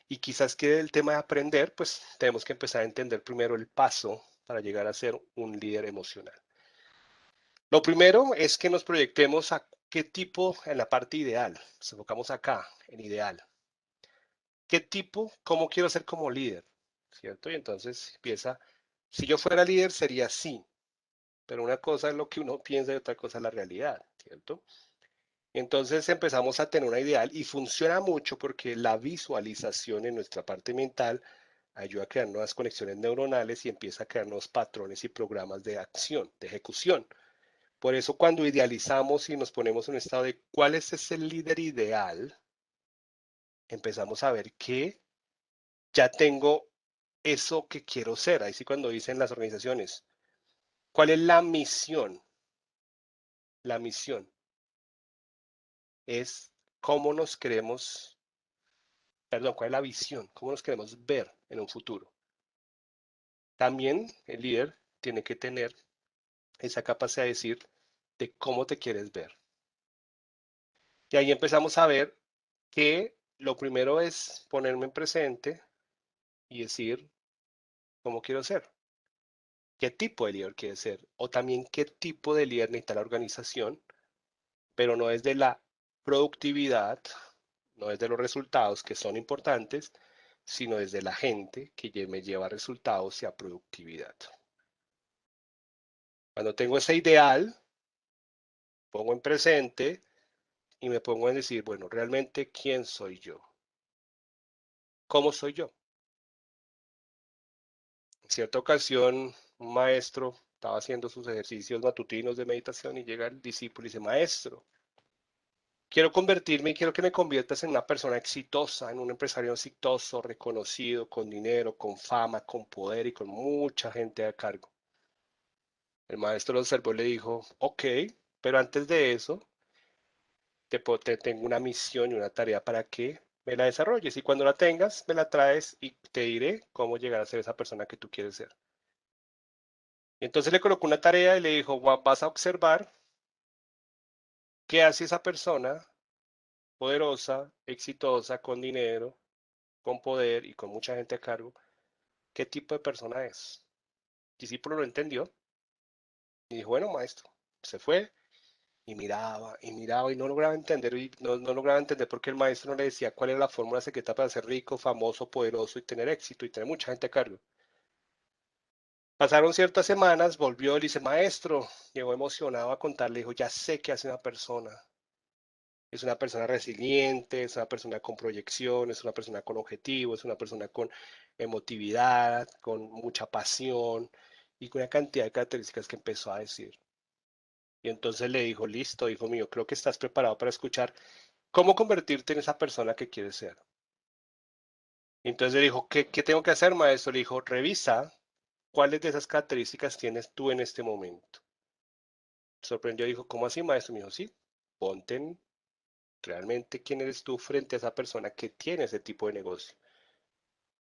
y quizás que el tema de aprender, pues tenemos que empezar a entender primero el paso para llegar a ser un líder emocional. Lo primero es que nos proyectemos a qué tipo en la parte ideal. Nos enfocamos acá, en ideal. ¿Qué tipo, cómo quiero ser como líder? ¿Cierto? Y entonces empieza, si yo fuera líder sería así, pero una cosa es lo que uno piensa y otra cosa es la realidad, ¿cierto? Entonces empezamos a tener una ideal y funciona mucho porque la visualización en nuestra parte mental ayuda a crear nuevas conexiones neuronales y empieza a crear nuevos patrones y programas de acción, de ejecución. Por eso cuando idealizamos y nos ponemos en un estado de cuál es ese líder ideal, empezamos a ver que ya tengo eso que quiero ser. Ahí sí cuando dicen las organizaciones, ¿cuál es la misión? La misión es cómo nos queremos, perdón, cuál es la visión, cómo nos queremos ver en un futuro. También el líder tiene que tener esa capacidad de decir de cómo te quieres ver. Y ahí empezamos a ver que lo primero es ponerme en presente y decir cómo quiero ser, qué tipo de líder quiere ser, o también qué tipo de líder necesita la organización, pero no es de la productividad, no es de los resultados que son importantes, sino desde la gente que me lleva a resultados y a productividad. Cuando tengo ese ideal, pongo en presente y me pongo en decir, bueno, realmente, ¿quién soy yo? ¿Cómo soy yo? En cierta ocasión, un maestro estaba haciendo sus ejercicios matutinos de meditación y llega el discípulo y dice, maestro, quiero convertirme y quiero que me conviertas en una persona exitosa, en un empresario exitoso, reconocido, con dinero, con fama, con poder y con mucha gente a cargo. El maestro lo observó y le dijo, ok, pero antes de eso, te tengo una misión y una tarea para que me la desarrolles. Y cuando la tengas, me la traes y te diré cómo llegar a ser esa persona que tú quieres ser. Y entonces le colocó una tarea y le dijo, vas a observar qué hace esa persona poderosa, exitosa, con dinero, con poder y con mucha gente a cargo. ¿Qué tipo de persona es? El discípulo lo entendió y dijo, bueno, maestro, se fue y miraba y no lograba entender y no lograba entender por qué el maestro no le decía cuál era la fórmula secreta para ser rico, famoso, poderoso y tener éxito y tener mucha gente a cargo. Pasaron ciertas semanas, volvió, le dice, maestro, llegó emocionado a contarle, dijo, ya sé qué hace una persona. Es una persona resiliente, es una persona con proyección, es una persona con objetivo, es una persona con emotividad, con mucha pasión y con una cantidad de características que empezó a decir. Y entonces le dijo, listo, hijo mío, creo que estás preparado para escuchar cómo convertirte en esa persona que quieres ser. Y entonces le dijo, ¿qué tengo que hacer, maestro? Le dijo, revisa cuáles de esas características tienes tú en este momento. Sorprendió, dijo, ¿cómo así, maestro? Me dijo, sí, ponte en realmente quién eres tú frente a esa persona que tiene ese tipo de negocio.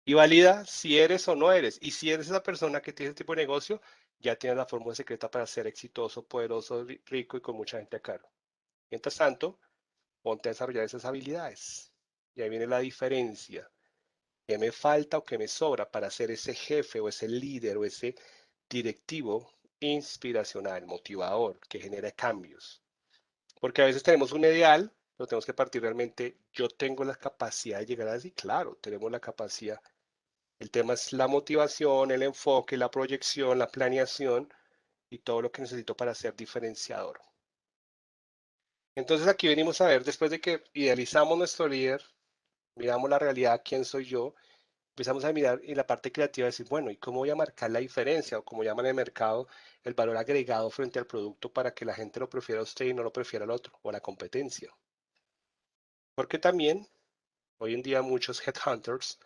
Y valida si eres o no eres. Y si eres esa persona que tiene ese tipo de negocio, ya tienes la fórmula secreta para ser exitoso, poderoso, rico y con mucha gente a cargo. Mientras tanto, ponte a desarrollar esas habilidades. Y ahí viene la diferencia. ¿Qué me falta o qué me sobra para ser ese jefe o ese líder o ese directivo inspiracional, motivador, que genera cambios? Porque a veces tenemos un ideal, pero tenemos que partir realmente, yo tengo la capacidad de llegar así, claro, tenemos la capacidad. El tema es la motivación, el enfoque, la proyección, la planeación y todo lo que necesito para ser diferenciador. Entonces aquí venimos a ver, después de que idealizamos nuestro líder, miramos la realidad, quién soy yo, empezamos a mirar en la parte creativa, decir, bueno, ¿y cómo voy a marcar la diferencia? O como llaman en el mercado, el valor agregado frente al producto para que la gente lo prefiera a usted y no lo prefiera al otro, o a la competencia. Porque también, hoy en día muchos headhunters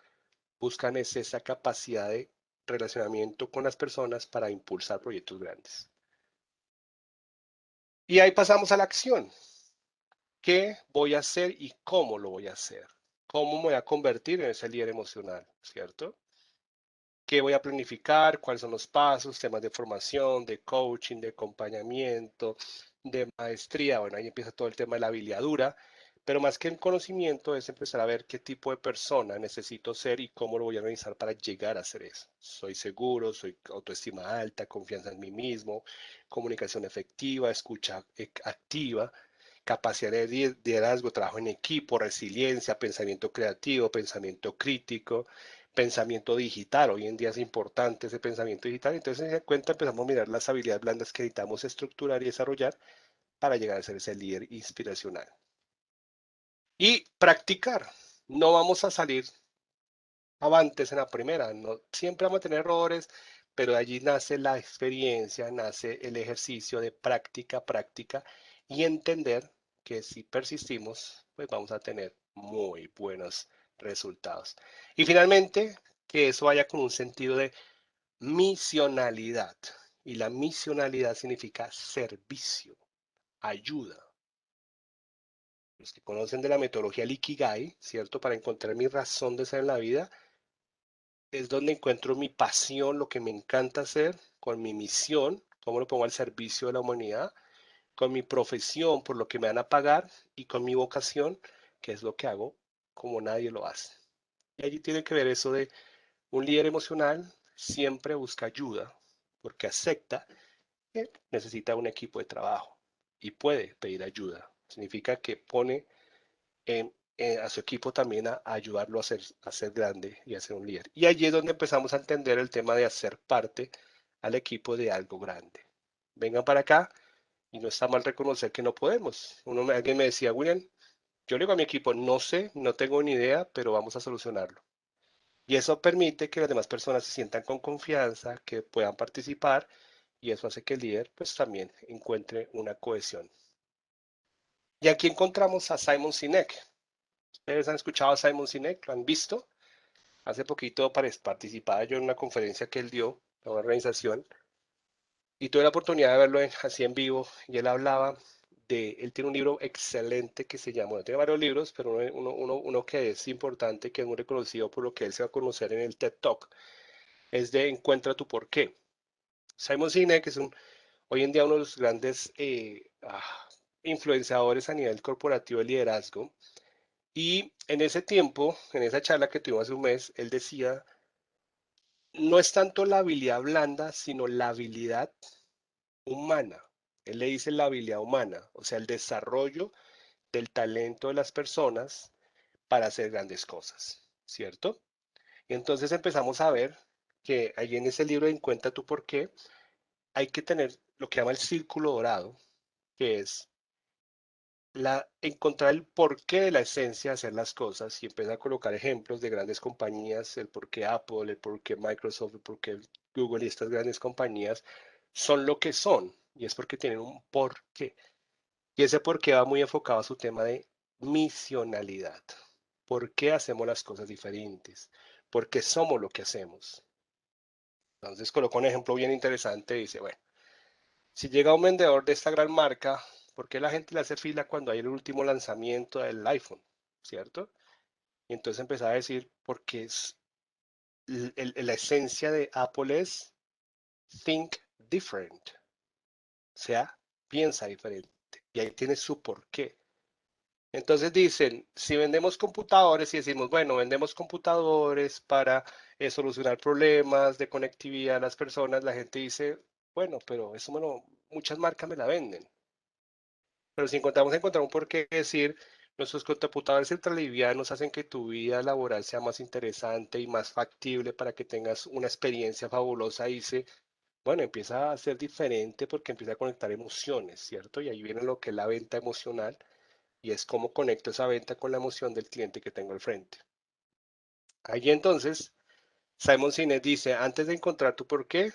buscan esa capacidad de relacionamiento con las personas para impulsar proyectos grandes. Y ahí pasamos a la acción. ¿Qué voy a hacer y cómo lo voy a hacer? ¿Cómo me voy a convertir en ese líder emocional? ¿Cierto? ¿Qué voy a planificar? ¿Cuáles son los pasos? Temas de formación, de coaching, de acompañamiento, de maestría. Bueno, ahí empieza todo el tema de la habilidad dura. Pero más que el conocimiento es empezar a ver qué tipo de persona necesito ser y cómo lo voy a organizar para llegar a ser eso. Soy seguro, soy autoestima alta, confianza en mí mismo, comunicación efectiva, escucha activa, capacidad de liderazgo, trabajo en equipo, resiliencia, pensamiento creativo, pensamiento crítico, pensamiento digital. Hoy en día es importante ese pensamiento digital. Entonces, en cuenta empezamos a mirar las habilidades blandas que necesitamos estructurar y desarrollar para llegar a ser ese líder inspiracional. Y practicar. No vamos a salir avantes en la primera. No, siempre vamos a tener errores, pero de allí nace la experiencia, nace el ejercicio de práctica, práctica y entender que si persistimos, pues vamos a tener muy buenos resultados. Y finalmente, que eso vaya con un sentido de misionalidad. Y la misionalidad significa servicio, ayuda. Los que conocen de la metodología del Ikigai, ¿cierto? Para encontrar mi razón de ser en la vida, es donde encuentro mi pasión, lo que me encanta hacer, con mi misión, cómo lo pongo al servicio de la humanidad, con mi profesión, por lo que me van a pagar, y con mi vocación, que es lo que hago como nadie lo hace. Y allí tiene que ver eso de un líder emocional siempre busca ayuda, porque acepta que necesita un equipo de trabajo y puede pedir ayuda. Significa que pone a su equipo también a ayudarlo a ser grande y a ser un líder. Y allí es donde empezamos a entender el tema de hacer parte al equipo de algo grande. Vengan para acá y no está mal reconocer que no podemos. Alguien me decía, William, yo le digo a mi equipo, no sé, no tengo ni idea, pero vamos a solucionarlo. Y eso permite que las demás personas se sientan con confianza, que puedan participar y eso hace que el líder pues también encuentre una cohesión. Y aquí encontramos a Simon Sinek. ¿Ustedes han escuchado a Simon Sinek? ¿Lo han visto? Hace poquito participaba yo en una conferencia que él dio a una organización y tuve la oportunidad de verlo así en vivo y él hablaba él tiene un libro excelente que se llama, tiene varios libros, pero uno que es importante, que es muy reconocido por lo que él se va a conocer en el TED Talk, es de Encuentra tu porqué. Simon Sinek es hoy en día uno de los grandes influenciadores a nivel corporativo de liderazgo. Y en ese tiempo, en esa charla que tuvimos hace un mes, él decía, no es tanto la habilidad blanda, sino la habilidad humana. Él le dice la habilidad humana, o sea, el desarrollo del talento de las personas para hacer grandes cosas, ¿cierto? Y entonces empezamos a ver que ahí en ese libro de Encuentra tu por qué, hay que tener lo que llama el círculo dorado, que es encontrar el porqué de la esencia de hacer las cosas y empezar a colocar ejemplos de grandes compañías, el por qué Apple, el por qué Microsoft, el por qué Google y estas grandes compañías son lo que son. Y es porque tienen un porqué. Y ese porqué va muy enfocado a su tema de misionalidad. ¿Por qué hacemos las cosas diferentes? ¿Por qué somos lo que hacemos? Entonces colocó un ejemplo bien interesante. Dice, bueno, si llega un vendedor de esta gran marca, ¿por qué la gente le hace fila cuando hay el último lanzamiento del iPhone? ¿Cierto? Y entonces empezaba a decir, porque la esencia de Apple es think different, o sea, piensa diferente. Y ahí tiene su porqué. Entonces dicen, si vendemos computadores y decimos, bueno, vendemos computadores para solucionar problemas de conectividad a las personas, la gente dice, bueno, pero eso muchas marcas me la venden. Pero si encontrar un porqué decir, nuestros computadores ultralivianos hacen que tu vida laboral sea más interesante y más factible para que tengas una experiencia fabulosa, dice, bueno, empieza a ser diferente porque empieza a conectar emociones, ¿cierto? Y ahí viene lo que es la venta emocional y es cómo conecto esa venta con la emoción del cliente que tengo al frente. Allí entonces, Simon Sinek dice, antes de encontrar tu por qué,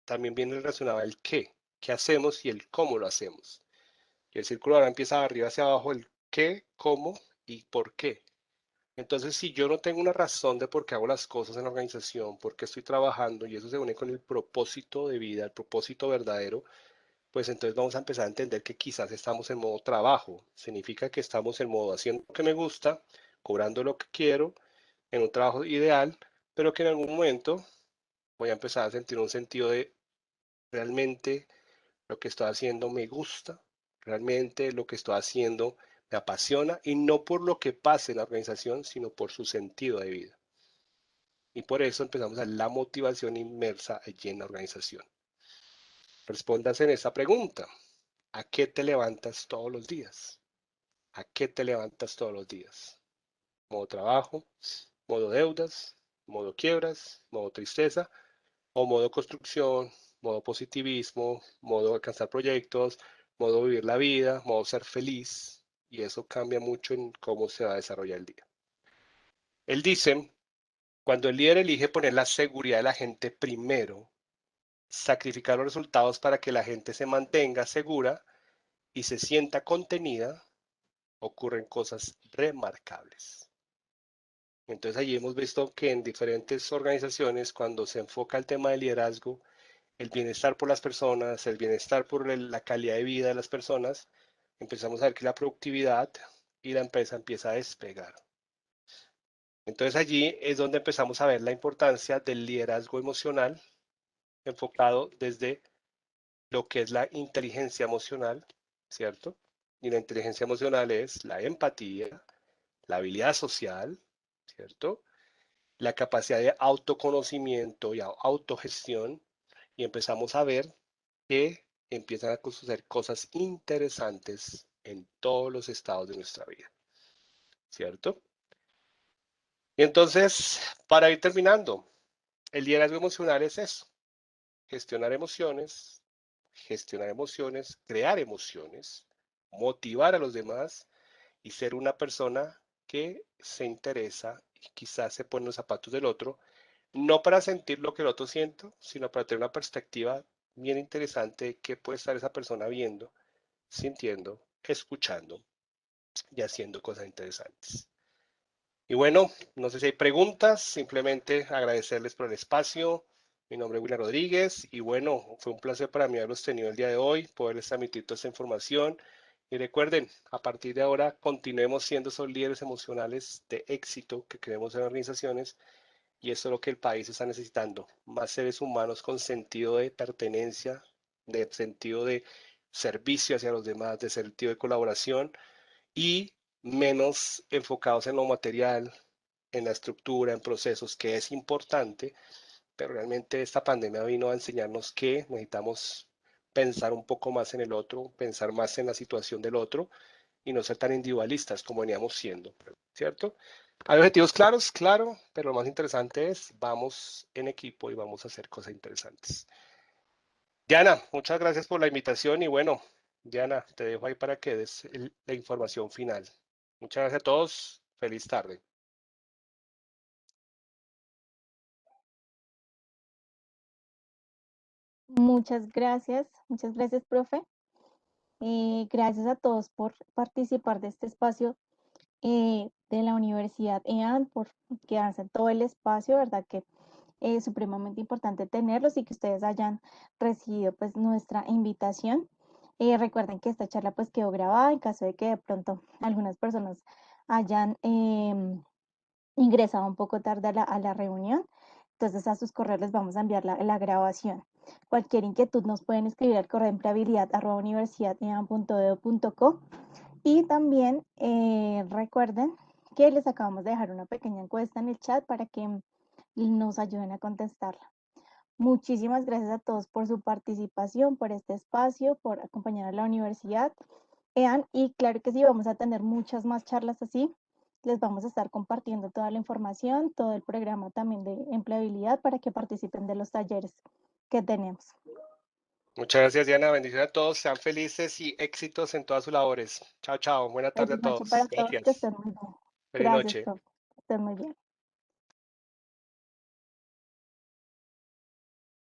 también viene relacionado el qué hacemos y el cómo lo hacemos. Y el círculo ahora empieza de arriba hacia abajo, el qué, cómo y por qué. Entonces, si yo no tengo una razón de por qué hago las cosas en la organización, por qué estoy trabajando, y eso se une con el propósito de vida, el propósito verdadero, pues entonces vamos a empezar a entender que quizás estamos en modo trabajo. Significa que estamos en modo haciendo lo que me gusta, cobrando lo que quiero, en un trabajo ideal, pero que en algún momento voy a empezar a sentir un sentido de realmente lo que estoy haciendo me gusta, realmente lo que estoy haciendo me apasiona y no por lo que pase en la organización, sino por su sentido de vida. Y por eso empezamos a la motivación inmersa allí en la organización. Respóndase en esa pregunta. ¿A qué te levantas todos los días? ¿A qué te levantas todos los días? ¿Modo trabajo? ¿Modo deudas? ¿Modo quiebras? ¿Modo tristeza? ¿O modo construcción? ¿Modo positivismo? ¿Modo alcanzar proyectos? ¿Modo vivir la vida? ¿Modo ser feliz? Y eso cambia mucho en cómo se va a desarrollar el día. Él dice, cuando el líder elige poner la seguridad de la gente primero, sacrificar los resultados para que la gente se mantenga segura y se sienta contenida, ocurren cosas remarcables. Entonces allí hemos visto que en diferentes organizaciones, cuando se enfoca el tema del liderazgo, el bienestar por las personas, el bienestar por la calidad de vida de las personas, empezamos a ver que la productividad y la empresa empieza a despegar. Entonces allí es donde empezamos a ver la importancia del liderazgo emocional enfocado desde lo que es la inteligencia emocional, ¿cierto? Y la inteligencia emocional es la empatía, la habilidad social, ¿cierto? La capacidad de autoconocimiento y autogestión, y empezamos a ver que empiezan a suceder cosas interesantes en todos los estados de nuestra vida, ¿cierto? Y entonces, para ir terminando, el liderazgo emocional es eso, gestionar emociones, crear emociones, motivar a los demás y ser una persona que se interesa y quizás se pone en los zapatos del otro, no para sentir lo que el otro siente, sino para tener una perspectiva bien interesante de qué puede estar esa persona viendo, sintiendo escuchando y haciendo cosas interesantes. Y bueno, no sé si hay preguntas, simplemente agradecerles por el espacio. Mi nombre es William Rodríguez y bueno, fue un placer para mí haberlos tenido el día de hoy, poderles transmitir toda esta información. Y recuerden, a partir de ahora continuemos siendo esos líderes emocionales de éxito que queremos en organizaciones y eso es lo que el país está necesitando, más seres humanos con sentido de pertenencia, de sentido de servicio hacia los demás, de sentido de colaboración y menos enfocados en lo material, en la estructura, en procesos, que es importante, pero realmente esta pandemia vino a enseñarnos que necesitamos pensar un poco más en el otro, pensar más en la situación del otro y no ser tan individualistas como veníamos siendo, ¿cierto? Hay objetivos claros, claro, pero lo más interesante es vamos en equipo y vamos a hacer cosas interesantes. Diana, muchas gracias por la invitación y bueno, Diana, te dejo ahí para que des la información final. Muchas gracias a todos. Feliz tarde. muchas gracias, profe. Gracias a todos por participar de este espacio de la Universidad EAN, por quedarse en todo el espacio, ¿verdad? Que es supremamente importante tenerlos y que ustedes hayan recibido pues nuestra invitación. Recuerden que esta charla pues quedó grabada en caso de que de pronto algunas personas hayan ingresado un poco tarde a la reunión. Entonces a sus correos les vamos a enviar la grabación. Cualquier inquietud nos pueden escribir al correo empleabilidad@universidadean.edu.co y también recuerden que les acabamos de dejar una pequeña encuesta en el chat para que nos ayuden a contestarla. Muchísimas gracias a todos por su participación, por este espacio, por acompañar a la universidad. EAN, y claro que sí, vamos a tener muchas más charlas así. Les vamos a estar compartiendo toda la información, todo el programa también de empleabilidad para que participen de los talleres que tenemos. Muchas gracias, Diana. Bendiciones a todos. Sean felices y éxitos en todas sus labores. Chao, chao. Buena tarde a Feliz noche para todos. todos, que Gracias. estén muy bien. Feliz Gracias, noche. profe. Que estén muy bien.